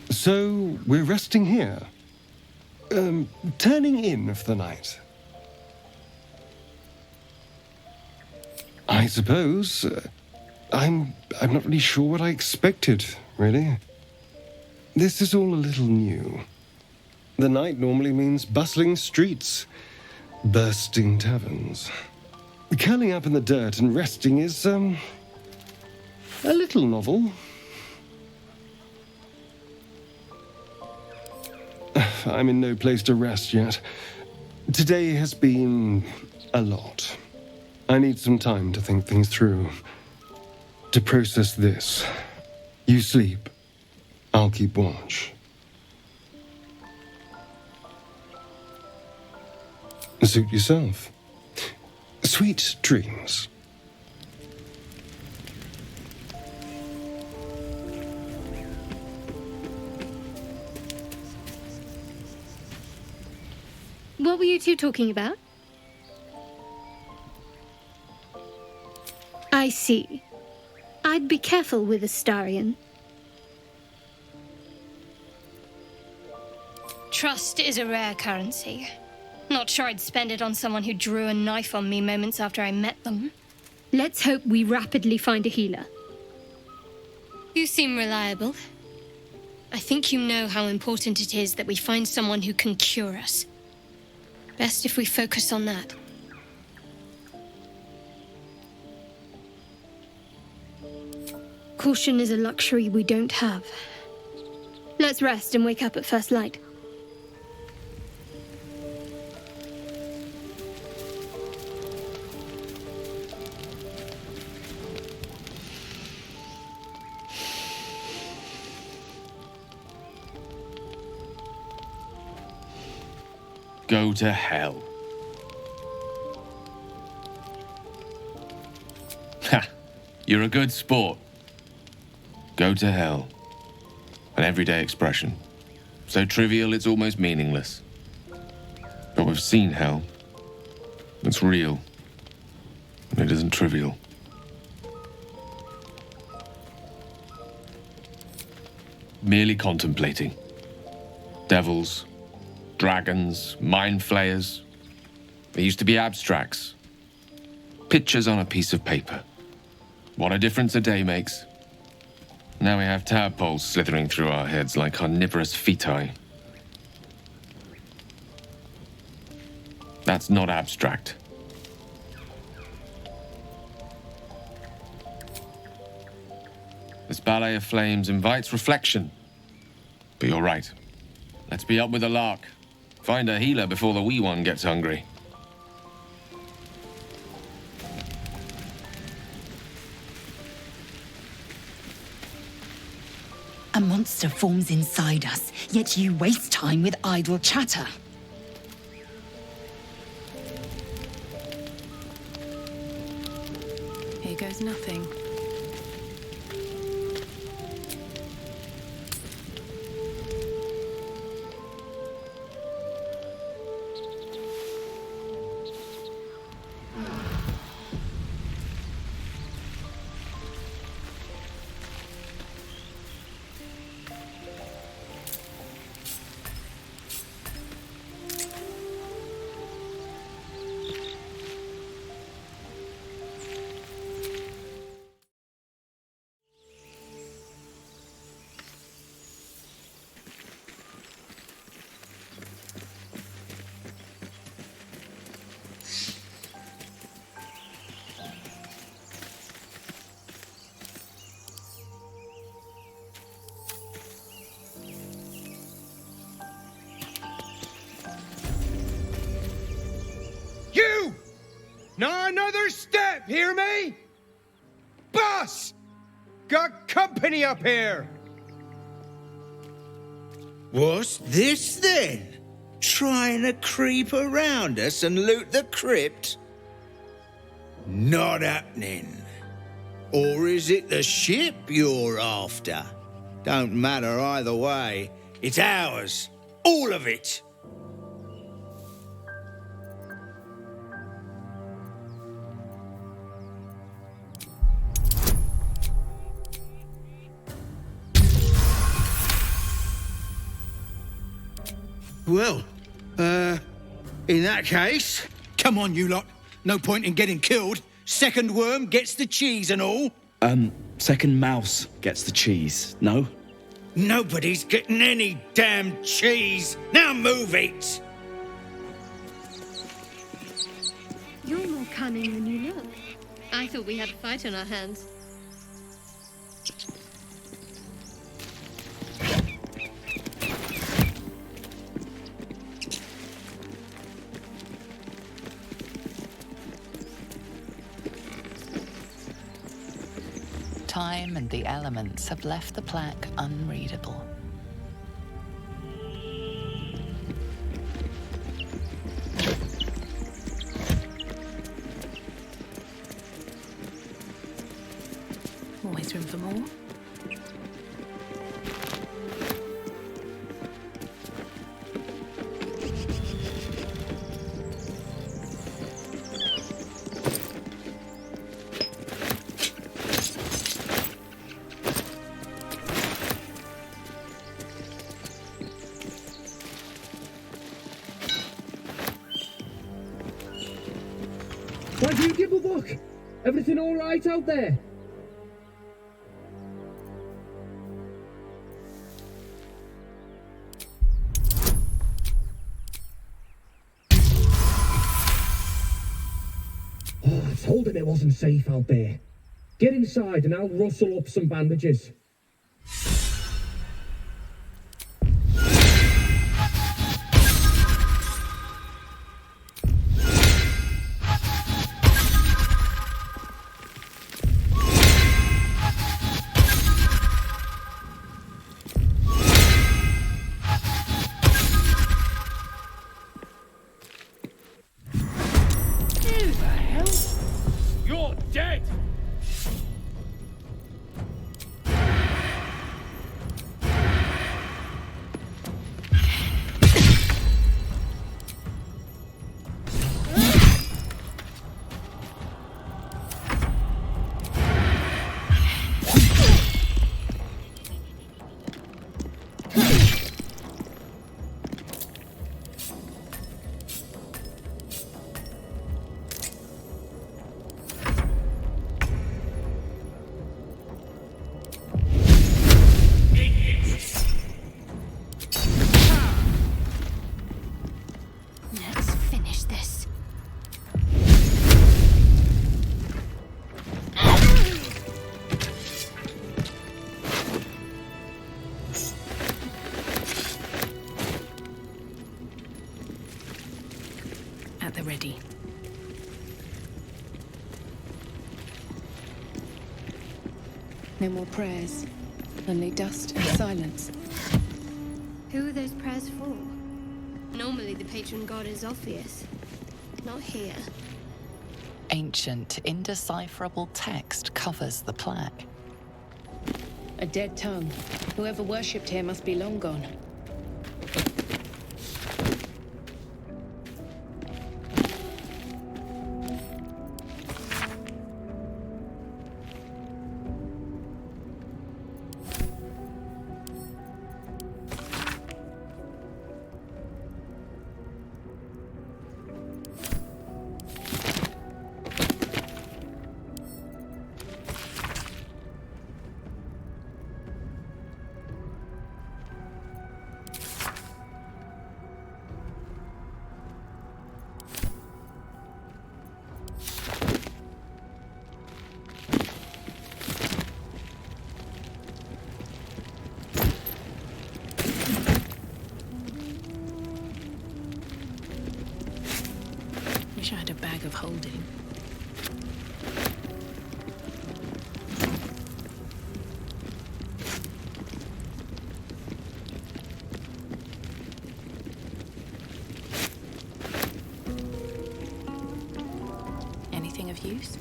So, we're resting here. Turning in for the night. I suppose. I'm not really sure what I expected, really. This is all a little new. The night normally means bustling streets, bursting taverns. Curling up in the dirt and resting is, a little novel. I'm in no place to rest yet. Today has been a lot. I need some time to think things through. To process this. You sleep. I'll keep watch. Suit yourself. Sweet dreams. What were you two talking about? I see. I'd be careful with Astarion. Trust is a rare currency. Not sure I'd spend it on someone who drew a knife on me moments after I met them. Let's hope we rapidly find a healer. You seem reliable. I think you know how important it is that we find someone who can cure us. Best if we focus on that. Caution is a luxury we don't have. Let's rest and wake up at first light. Go to hell. Ha! You're a good sport. Go to hell. An everyday expression. So trivial it's almost meaningless. But we've seen hell. It's real. And it isn't trivial. Merely contemplating. Devils, dragons, mind flayers. They used to be abstracts. Pictures on a piece of paper. What a difference a day makes. Now we have tadpoles slithering through our heads like carnivorous feti. That's not abstract. This ballet of flames invites reflection. But you're right. Let's be up with the lark. Find a healer before the wee one gets hungry. A monster forms inside us, yet you waste time with idle chatter. Here goes nothing. You! Not another step, hear me? Boss! Got company up here! What's this then? Trying to creep around us and loot the crypt? Not happening. Or is it the ship you're after? Don't matter either way. It's ours. All of it. Well, in that case, come on, you lot. No point in getting killed. Second worm gets the cheese and all. Second mouse gets the cheese, no? Nobody's getting any damn cheese. Now move it. You're more cunning than you look. I thought we had a fight on our hands. Time and the elements have left the plaque unreadable. Always room for more. Why do you give a look? Everything all right out there? Oh, I told him it wasn't safe out there. Get inside and I'll rustle up some bandages. No more prayers. Only dust and silence. Who are those prayers for? Normally the patron god is Orpheus. Not here. Ancient, indecipherable text covers the plaque. A dead tongue. Whoever worshipped here must be long gone. Wish I had a bag of holding. Anything of use?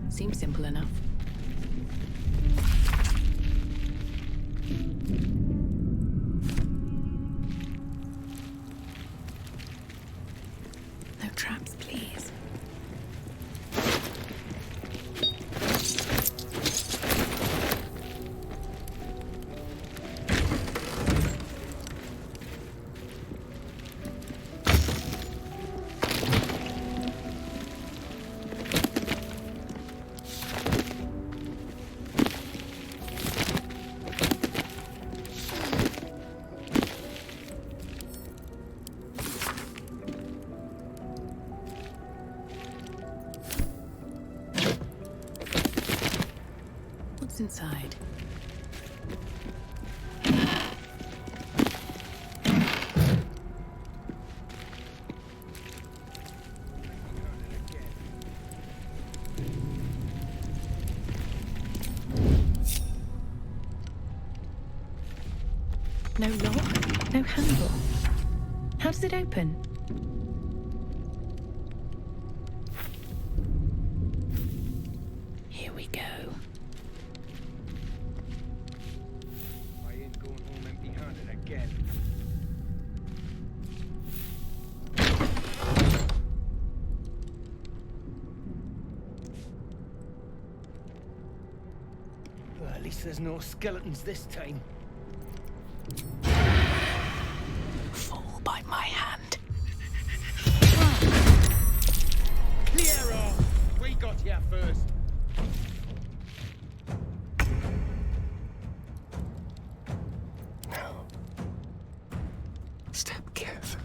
Seems simple enough. No traps, please. What's inside? No lock? No handle? How does it open? Here we go. I ain't going home empty-handed again. Well, at least there's no skeletons this time. Fall by my hand. Clear off! We got here first. Step carefully.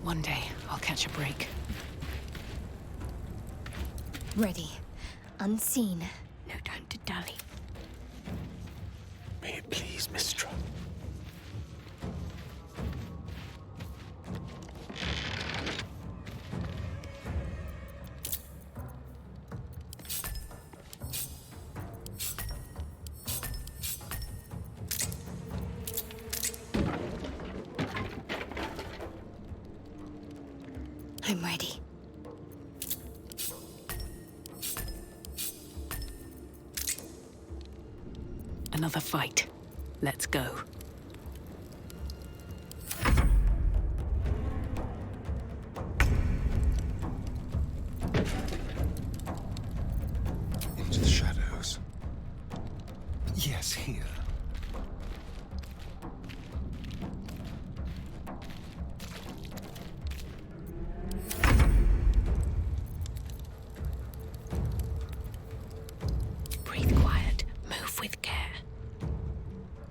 One day, I'll catch a break. Ready. Unseen. No time to dally. May it please, Mistra. I'm ready. Another fight. Let's go. Into the shadows. Yes, here. Breathe quiet. Move with care.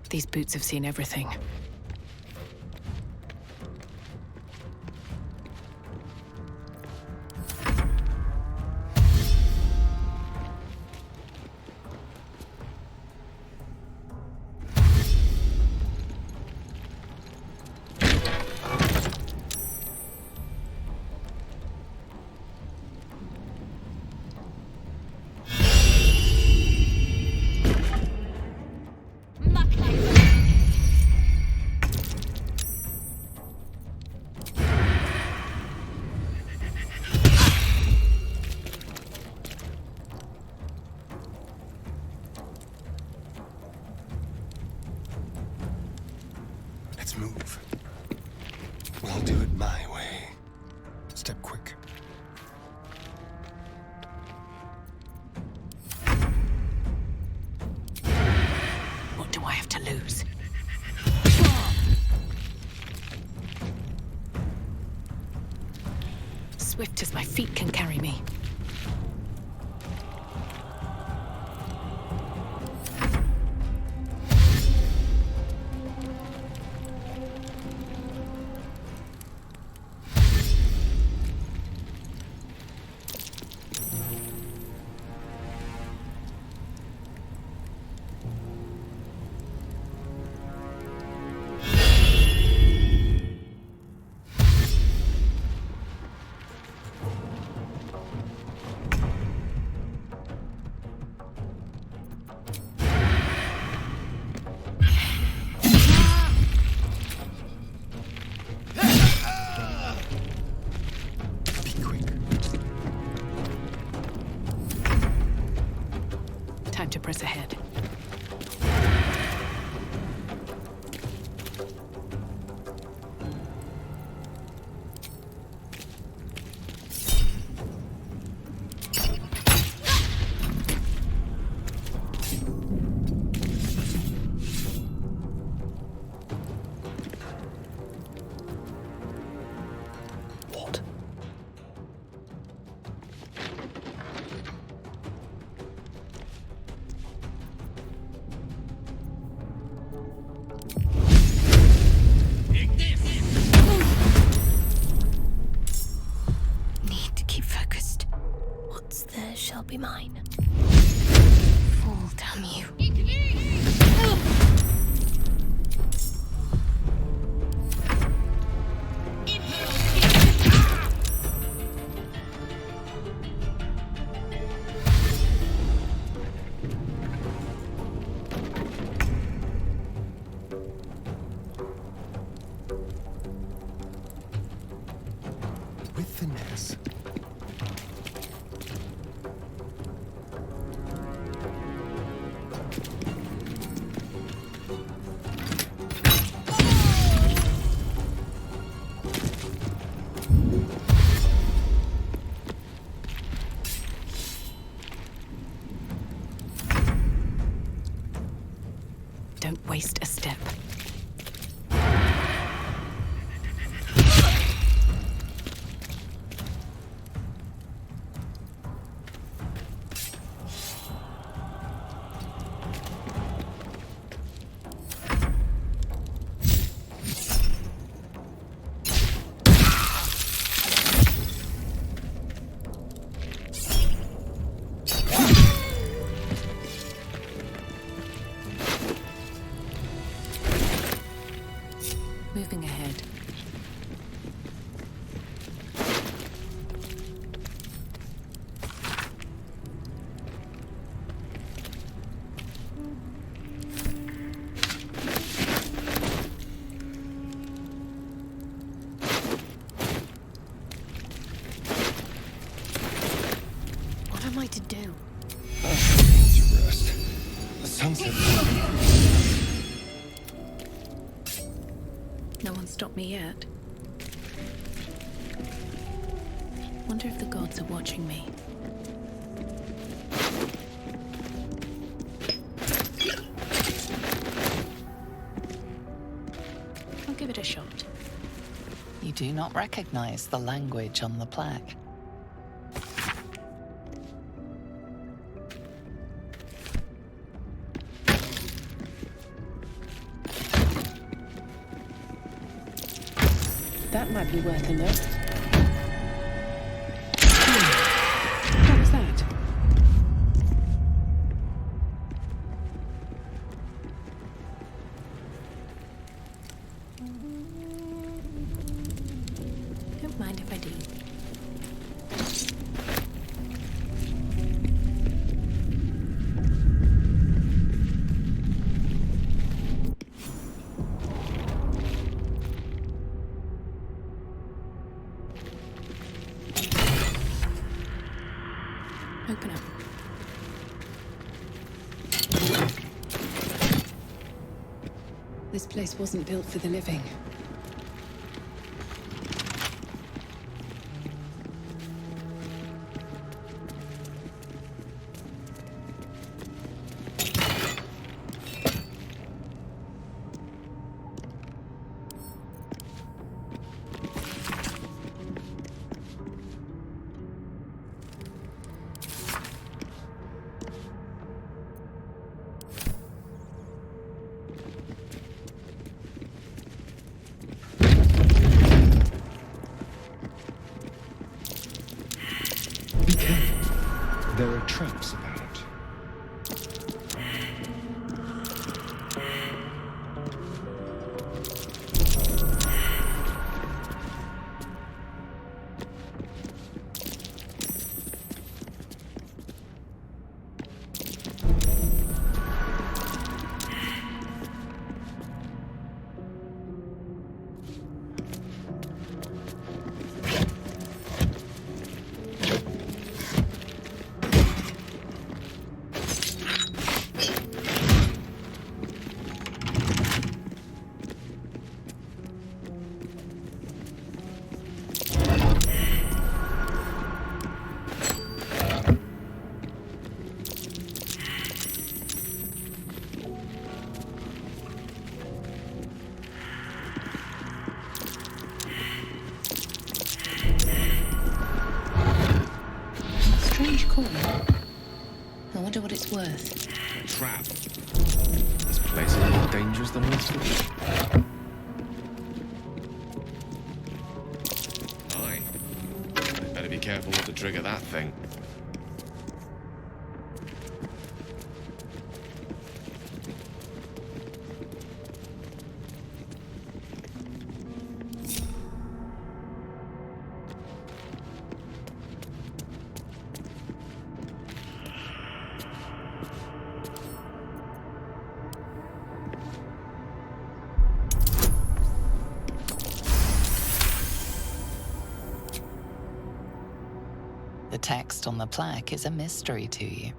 These boots have seen everything. Let's move. We'll do it my way. Step quick. What do I have to lose? Swift as my feet can carry me. Time to press ahead. What? Need to keep focused. What's theirs shall be mine. Fall, damn you. With finesse. Don't waste a step. What am I to do? To rest. The sunset. No one stopped me yet. Wonder if the gods are watching me. I'll give it a shot. You do not recognize the language on the plaque. That might be worth a look. What was that? Don't mind if I do. Open up. This place wasn't built for the living. Be careful. There are traps about. Strange call. I wonder what it's worth. Trap. This place is more dangerous than we thought. Aye. Better be careful not to trigger that thing. The text on the plaque is a mystery to you.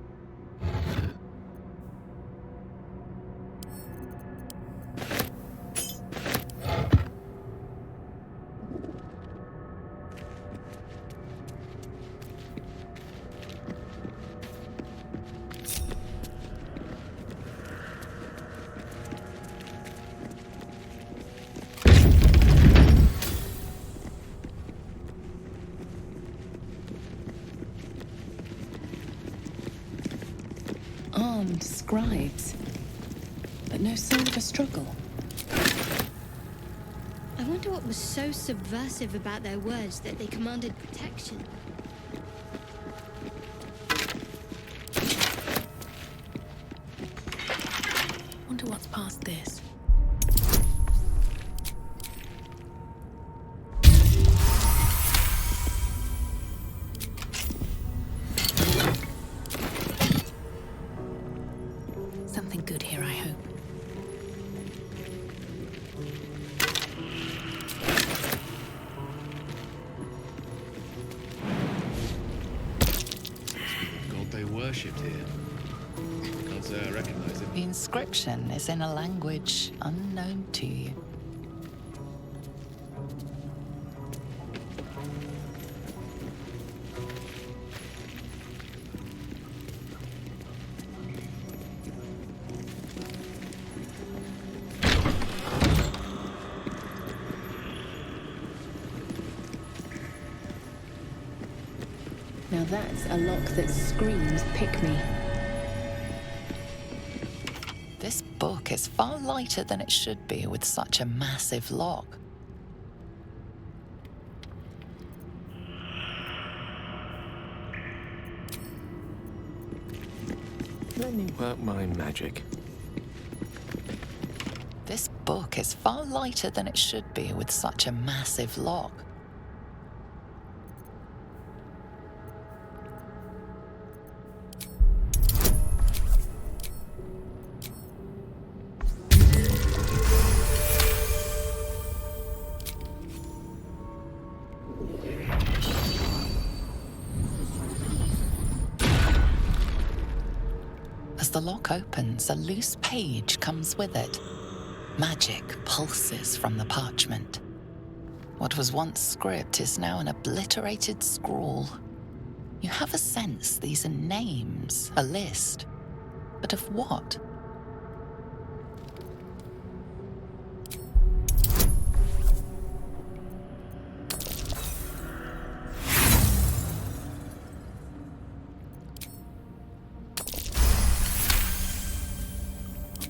Armed scribes, but no sign of a struggle. I wonder what was so subversive about their words that they commanded protection. Wonder what's past this. Something good here, I hope. they worshipped here. Can't say I recognize it. The inscription is in a language unknown to you. Now that's a lock that screams pick me. This book is far lighter than it should be with such a massive lock. Let me work my magic. This book is far lighter than it should be with such a massive lock. As the lock opens, a loose page comes with it. Magic pulses from the parchment. What was once script is now an obliterated scrawl. You have a sense these are names, a list. But of what?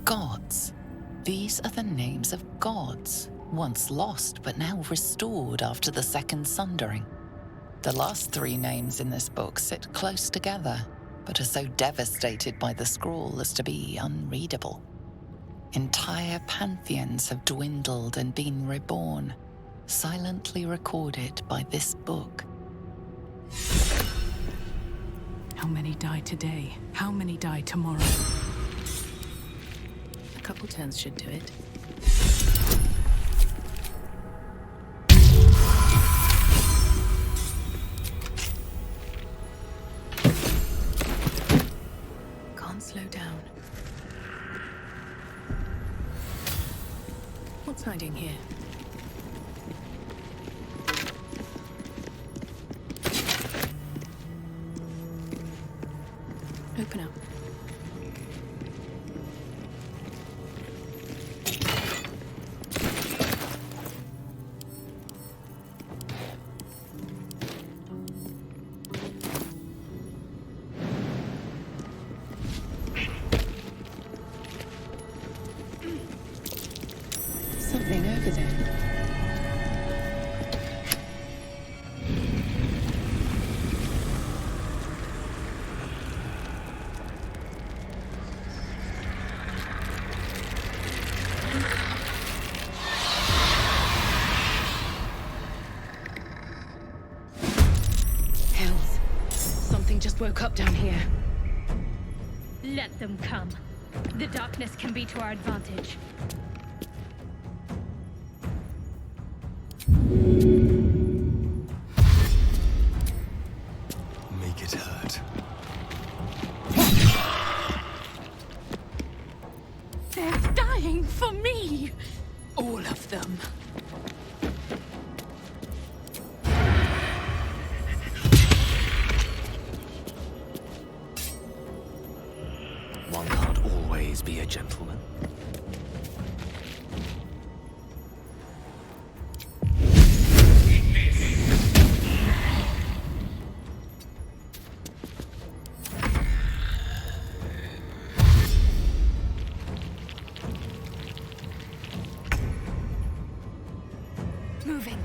Gods. These are the names of gods, once lost but now restored after the Second Sundering. The last three names in this book sit close together, but are so devastated by the scrawl as to be unreadable. Entire pantheons have dwindled and been reborn, silently recorded by this book. How many die today? How many die tomorrow? A couple turns should do it. Can't slow down. What's hiding here? Open up. Something over there. Hells. Something just woke up down here. Let them come. The darkness can be to our advantage. Make it hurt. They're dying for me! All of them. One can't always be a gentleman. Moving.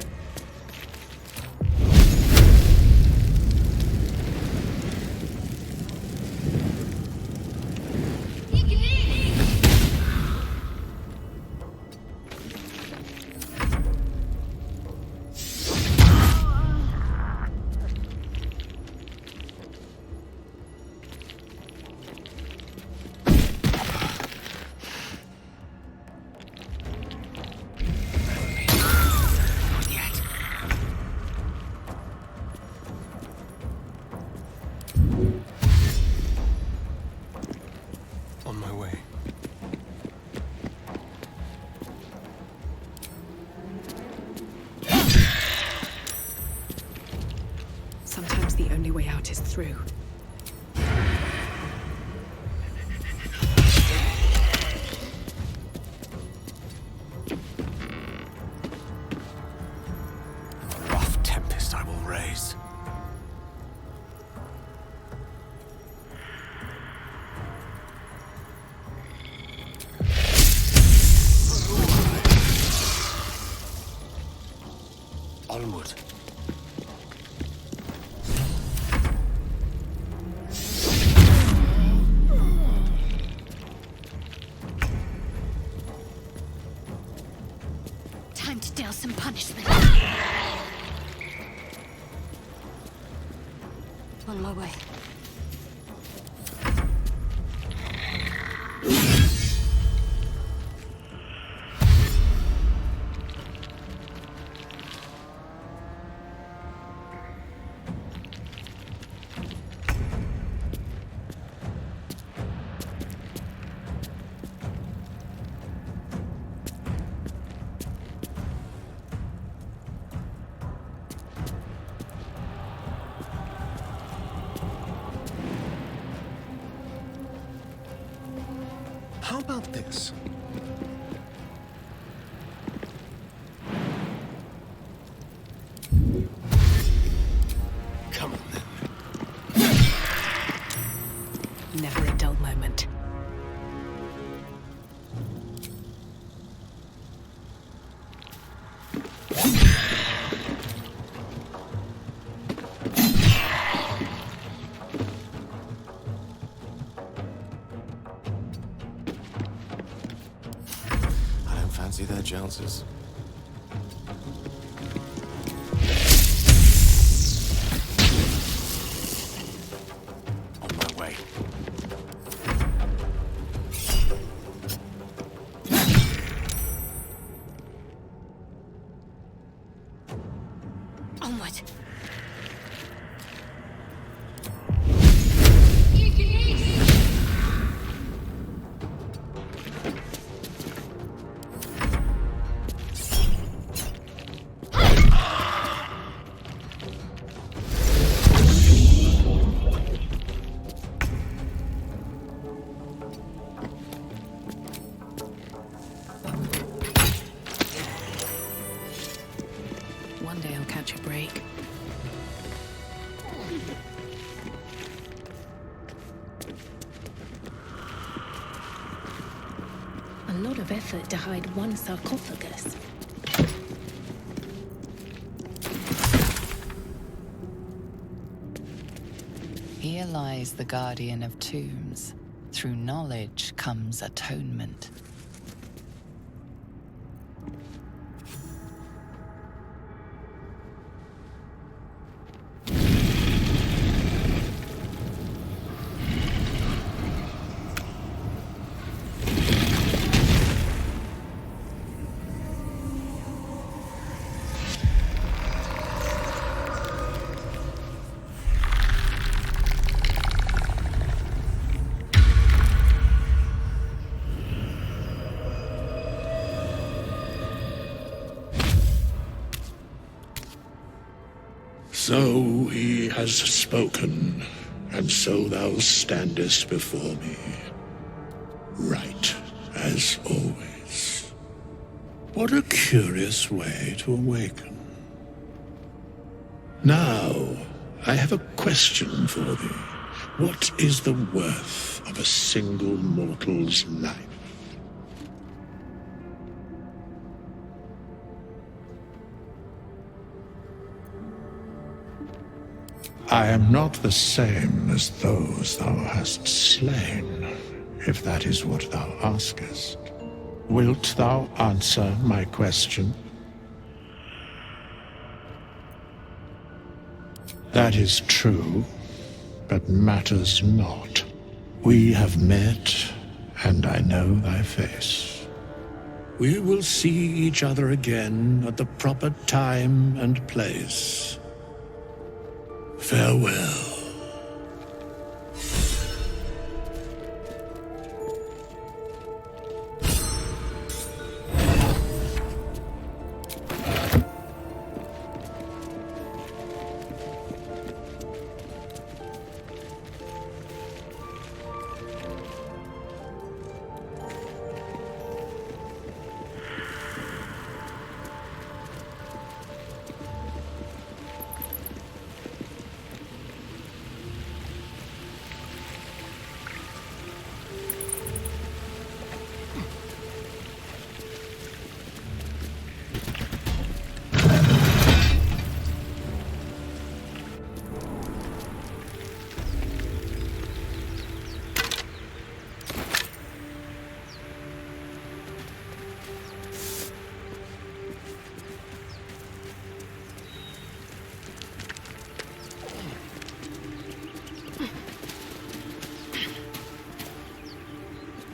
through. A rough tempest I will raise. Onward. Time to deal some punishment. On my way. How about this? Come on then. Never a dull moment. Fancy their chances. On my way. Onward. One day I'll catch a break. A lot of effort to hide one sarcophagus. Here lies the guardian of tombs. Through knowledge comes atonement. So he has spoken, and so thou standest before me, right as always. What a curious way to awaken. Now, I have a question for thee. What is the worth of a single mortal's life? I am not the same as those thou hast slain, if that is what thou askest. Wilt thou answer my question? That is true, but matters not. We have met, and I know thy face. We will see each other again at the proper time and place. Farewell.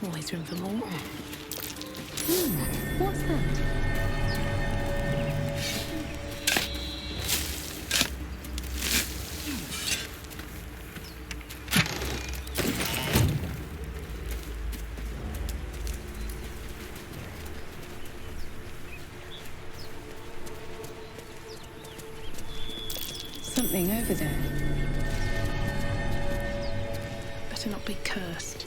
Always room for more. What's that? Something over there. Better not be cursed.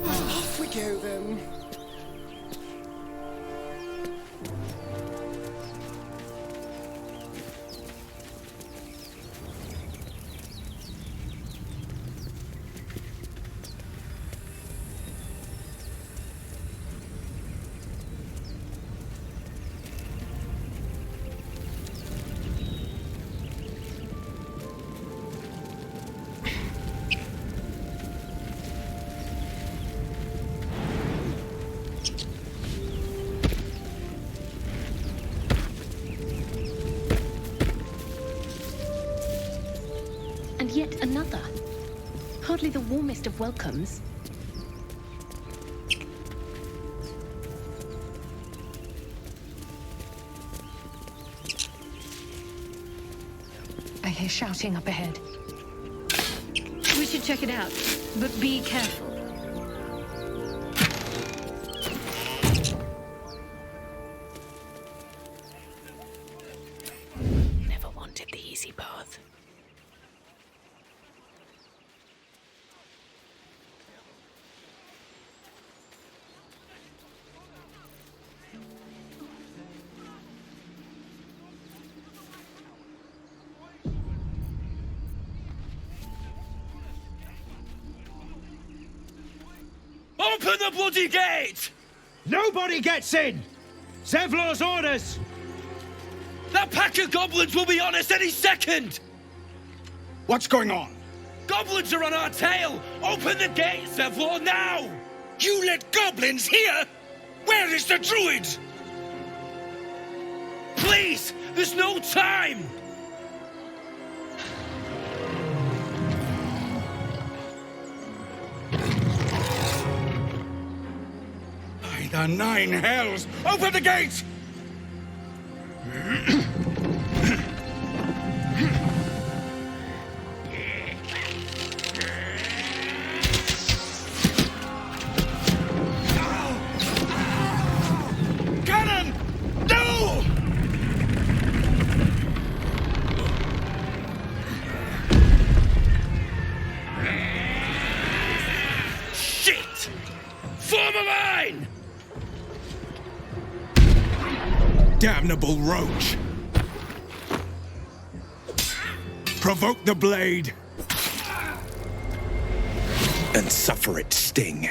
Off we go then. And yet another. Hardly the warmest of welcomes. I hear shouting up ahead. We should check it out, but be careful. Never wanted the easy path. Open the bloody gate! Nobody gets in! Zevlor's orders! That pack of goblins will be on us any second! What's going on? Goblins are on our tail! Open the gate, Zevlor, now! You let goblins here? Where is the druid? Please! There's no time! By the nine hells! Open the gate! Cannon! No! Shit! Form a line! Damnable roach! Provoke the blade! And suffer its sting.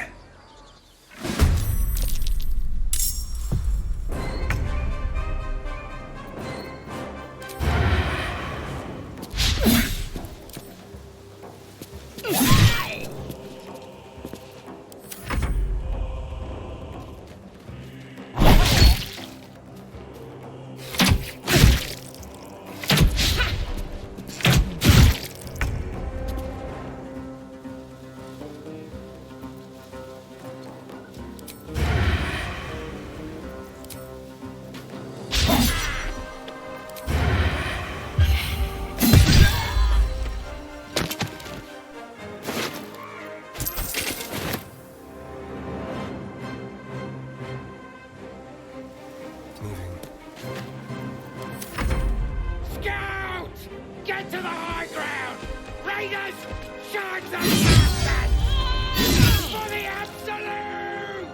Scout! Get to the high ground! Raiders! Charge the bastards! For the absolute!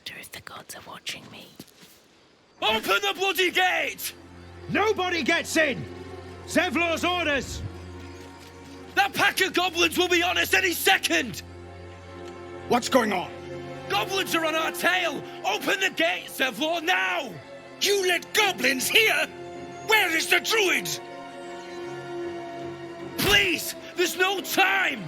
wonder if the gods are watching me. Open the bloody gate! Nobody gets in! Zevlor's orders! That pack of goblins will be on us any second! What's going on? Goblins are on our tail! Open the gate, Zevlor, now! You let goblins here? Where is the druid? Please! There's no time!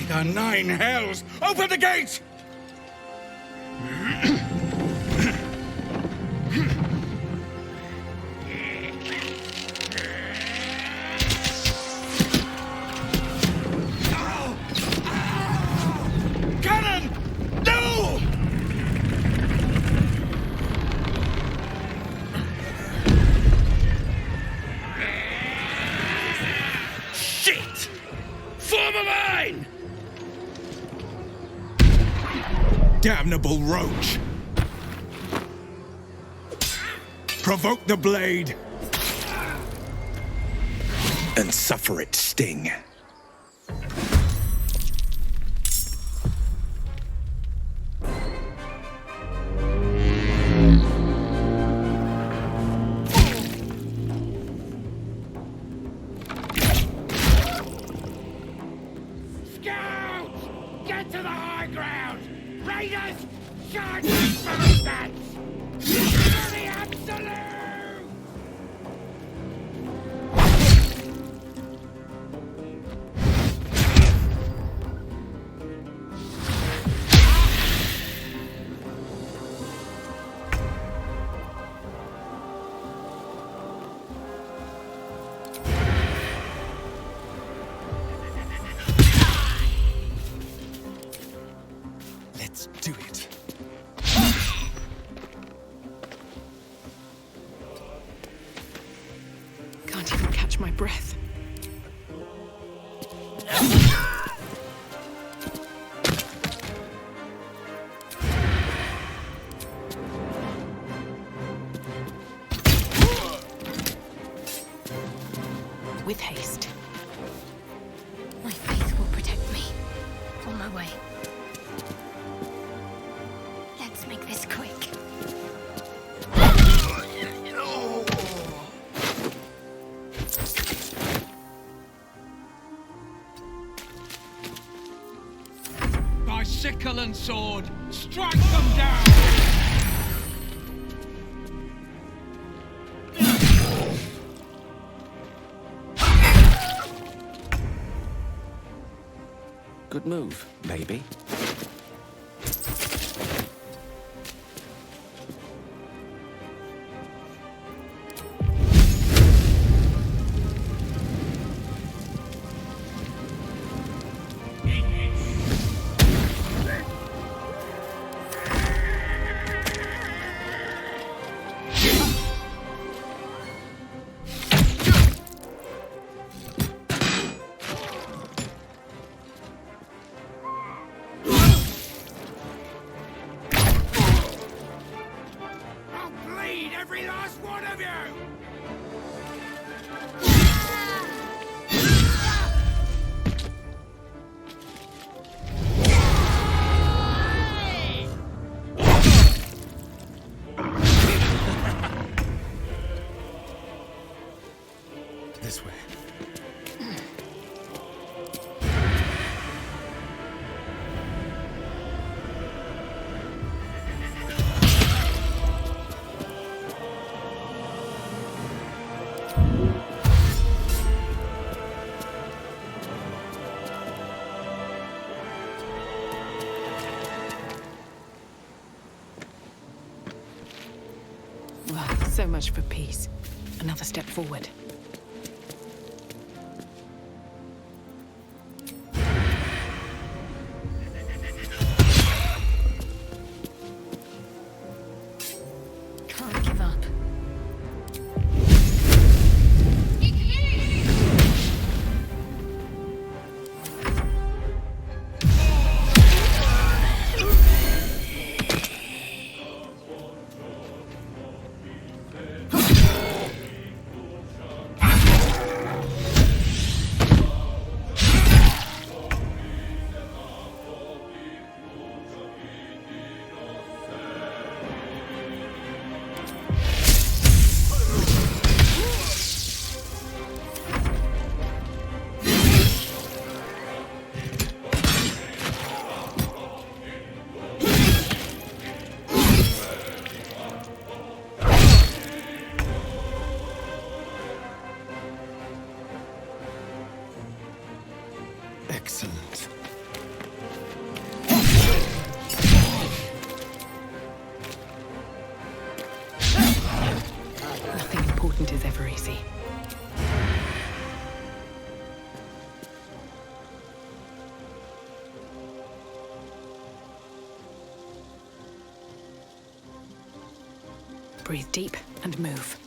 By the nine hells! Open the gate! Cannon! No! Shit! Form a line! Damnable roach! Provoke the blade! And suffer its sting. Scouts! Get to the high ground! Raiders! Charge resistance! To the absolute! Let's do it. Can't even catch my breath. With haste. My faith will protect me. On my way. Let's make this quick. By sickle and sword, strike them down! Good move, maybe. I'll bleed every last one of you! This way. Well, so much for peace. Another step forward. Can't give up. It is ever easy. Breathe deep and move.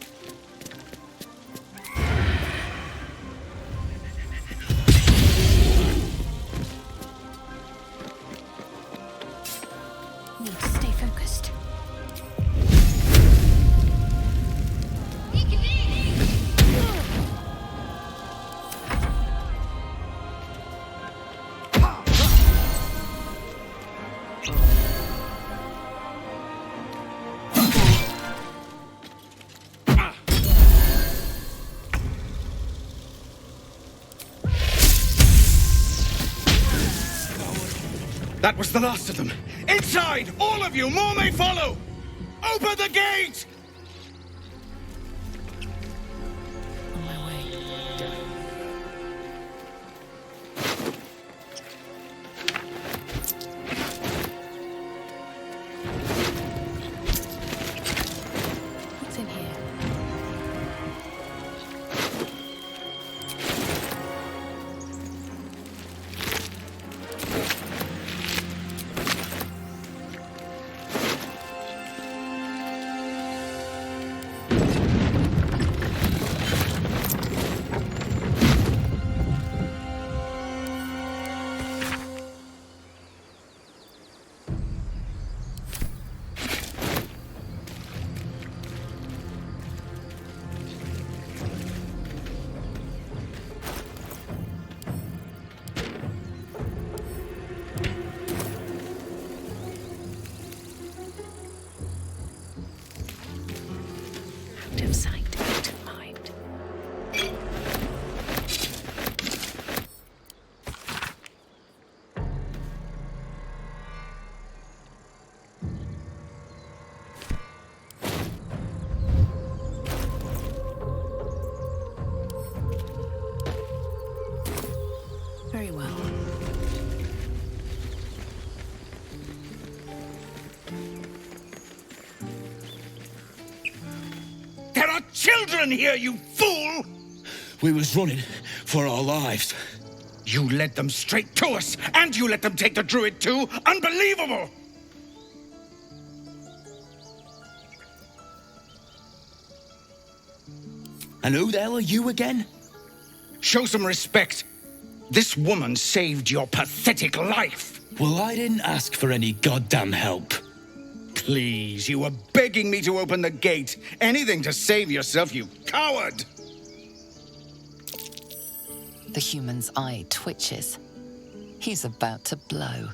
Need to stay focused. That was the last of them. Inside! All of you! More may follow! Open the gate! On my way. What's in here? Out of sight, out of mind. Very well. There are children here, you fool! We was running for our lives. You led them straight to us, and you let them take the druid too? Unbelievable! And who the hell are you again? Show some respect. This woman saved your pathetic life. Well, I didn't ask for any goddamn help. Please, you were begging me to open the gate. Anything to save yourself, you coward! The human's eye twitches. He's about to blow.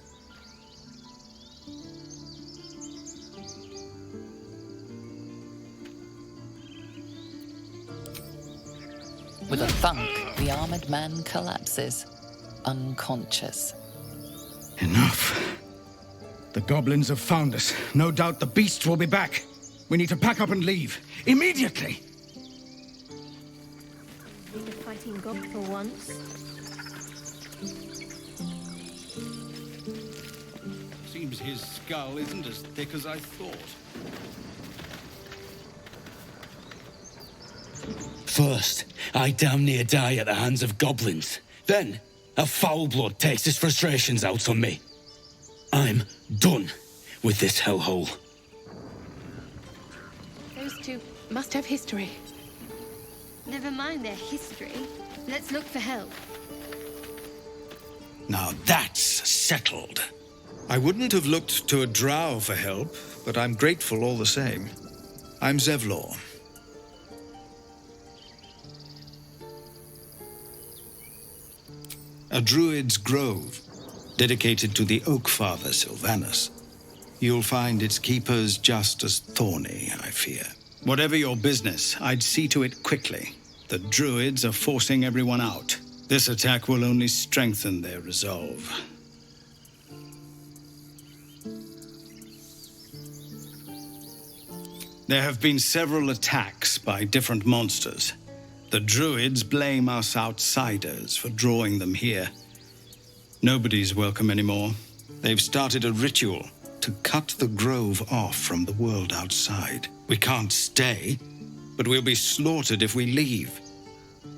With a thunk, the armored man collapses, unconscious. Enough. The goblins have found us. No doubt the beasts will be back. We need to pack up and leave. Immediately! Need a fighting god for once. Seems his skull isn't as thick as I thought. First, I damn near die at the hands of goblins. Then, a foul blood takes his frustrations out on me. I'm done with this hellhole. Those two must have history. Never mind their history. Let's look for help. Now that's settled. I wouldn't have looked to a drow for help, but I'm grateful all the same. I'm Zevlor. A druid's grove, dedicated to the Oak Father Sylvanus. You'll find its keepers just as thorny, I fear. Whatever your business, I'd see to it quickly. The druids are forcing everyone out. This attack will only strengthen their resolve. There have been several attacks by different monsters. The druids blame us outsiders for drawing them here. Nobody's welcome anymore. They've started a ritual to cut the grove off from the world outside. We can't stay. but we'll be slaughtered if we leave.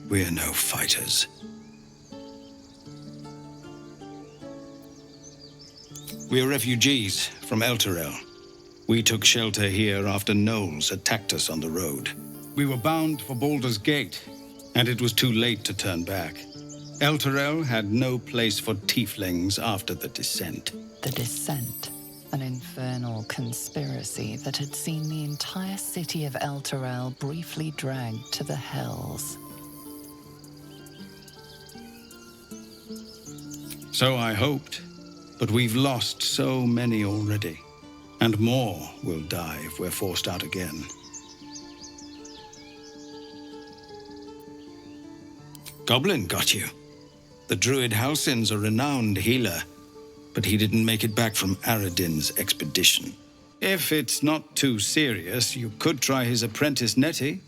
We're no fighters. We're refugees from Elturel. We took shelter here after gnolls attacked us on the road. We were bound for Baldur's Gate, and it was too late to turn back. Elturel had no place for tieflings after the Descent. The Descent, an infernal conspiracy that had seen the entire city of Elturel briefly dragged to the Hells. So I hoped, but we've lost so many already, and more will die if we're forced out again. Goblin got you. The druid Halsin's a renowned healer, but he didn't make it back from Aradin's expedition. If it's not too serious, you could try his apprentice Nettie.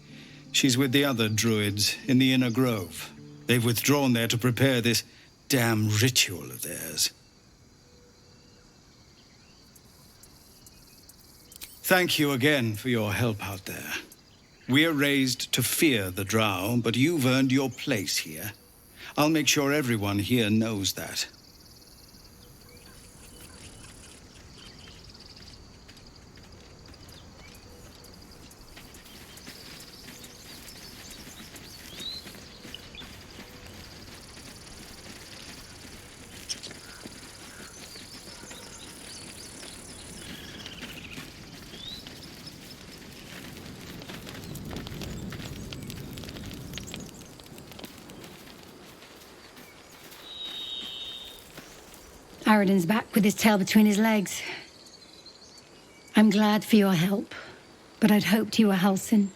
She's with the other druids in the Inner Grove. They've withdrawn there to prepare this damn ritual of theirs. Thank you again for your help out there. We're raised to fear the Drow, but you've earned your place here. I'll make sure everyone here knows that. Aradin's back with his tail between his legs. I'm glad for your help, but I'd hoped you were Halsin.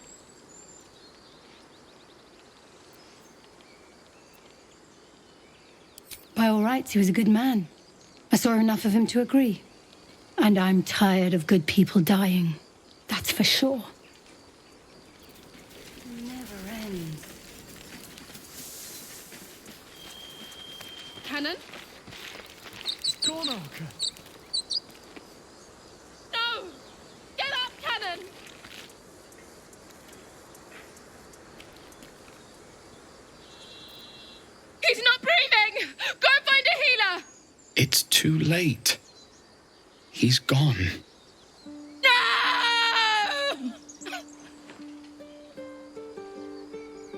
By all rights, he was a good man. I saw enough of him to agree. And I'm tired of good people dying. That's for sure. It never ends. Cannon? Gone, Archer. No! Get up, Cannon! He's not breathing! Go find a healer! It's too late. He's gone. No!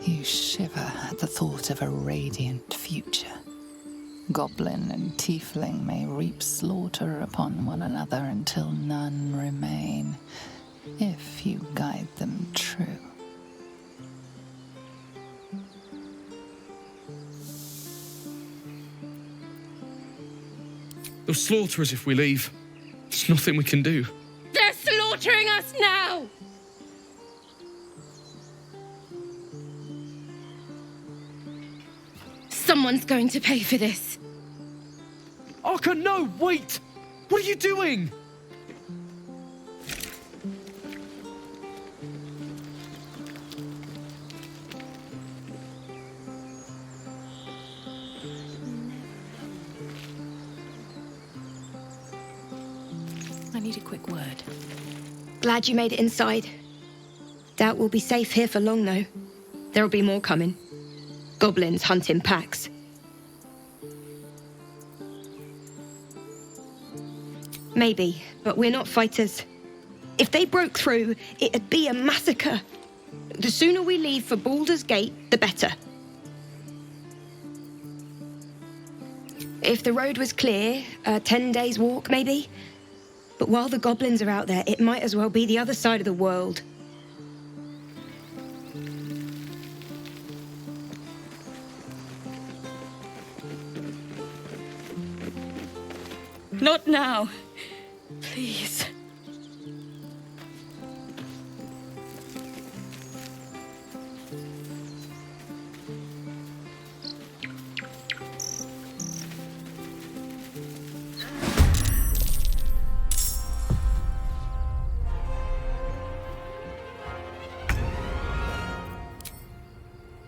You shiver at the thought of a radiant future. Goblin and tiefling may reap slaughter upon one another until none remain, if you guide them true. They'll slaughter us if we leave. There's nothing we can do. They're slaughtering us now! Someone's going to pay for this. Archer, no! Wait! What are you doing? I need a quick word. Glad you made it inside. Doubt we'll be safe here for long, though. There'll be more coming. Goblins hunting packs. Maybe, but we're not fighters. If they broke through, it'd be a massacre. The sooner we leave for Baldur's Gate, the better. If the road was clear, 10 days' walk, maybe. But while the goblins are out there, it might as well be the other side of the world. Not now. Please.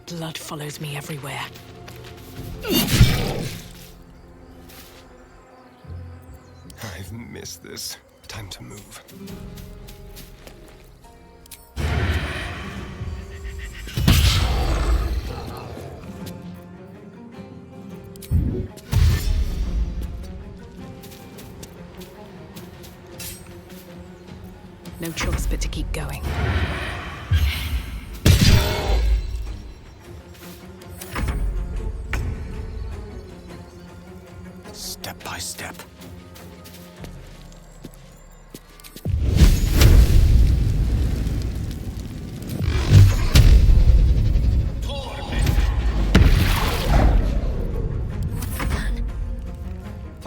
Blood follows me everywhere. I've missed this. Time to move. choice but to keep going. Step by step.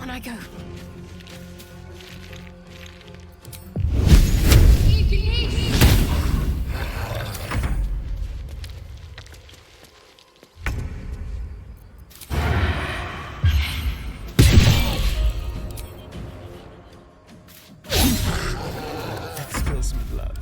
On I go. Let's spill some blood.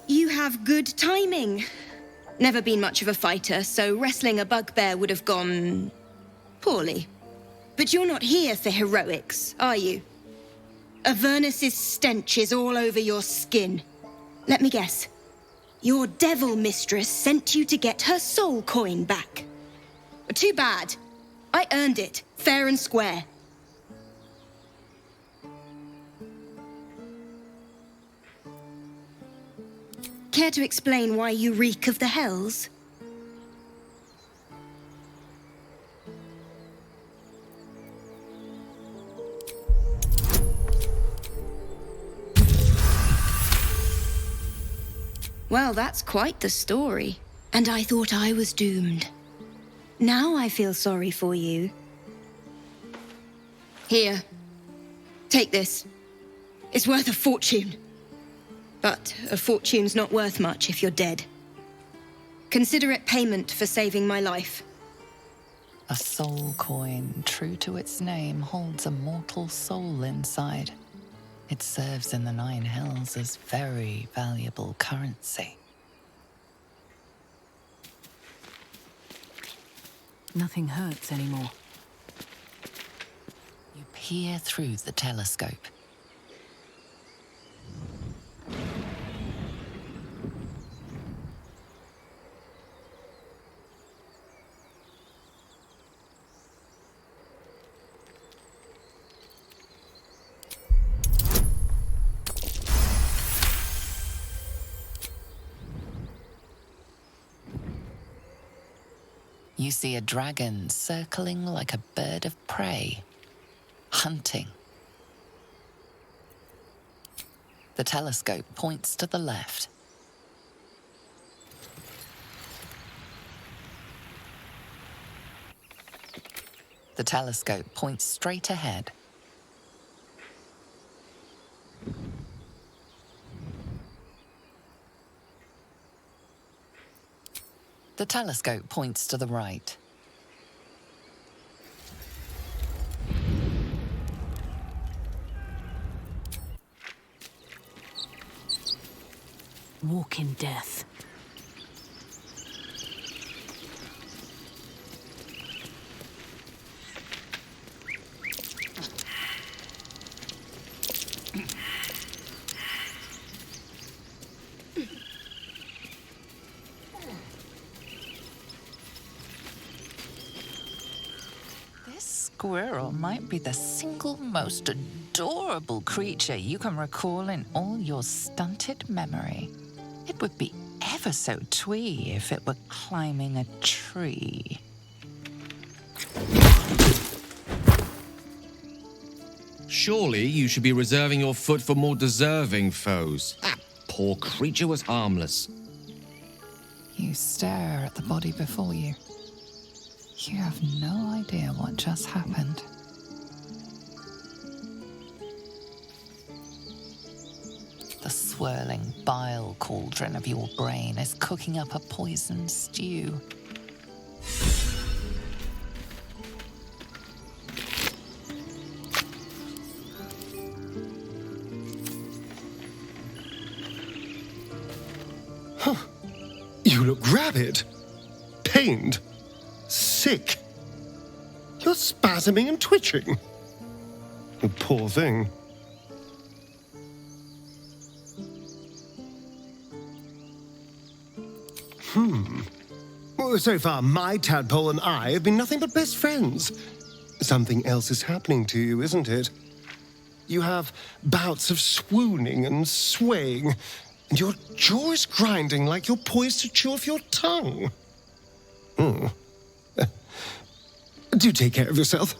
You have good timing. Never been much of a fighter, so wrestling a bugbear would have gone poorly. But you're not here for heroics, are you? Avernus's stench is all over your skin. Let me guess. Your devil mistress sent you to get her soul coin back. Too bad. I earned it, fair and square. Care to explain why you reek of the hells? Well, that's quite the story. And I thought I was doomed. Now I feel sorry for you. Here. Take this. It's worth a fortune. But a fortune's not worth much if you're dead. Consider it payment for saving my life. A soul coin, true to its name, holds a mortal soul inside. It serves in the Nine Hells as very valuable currency. Nothing hurts anymore. You peer through the telescope. You see a dragon circling like a bird of prey, hunting. The telescope points to the left. The telescope points straight ahead. The telescope points to the right. Walk in death. Squirrel might be the single most adorable creature you can recall in all your stunted memory. It would be ever so twee if it were climbing a tree. Surely you should be reserving your foot for more deserving foes. That poor creature was harmless. You stare at the body before you. You have no idea what just happened. The swirling bile cauldron of your brain is cooking up a poisoned stew. Huh. You look rabid, pained, sick. You're spasming and twitching. The poor thing. Well, so far, my tadpole and I have been nothing but best friends. Something else is happening to you, isn't it? You have bouts of swooning and swaying, and your jaw is grinding like you're poised to chew off your tongue. Do take care of yourself.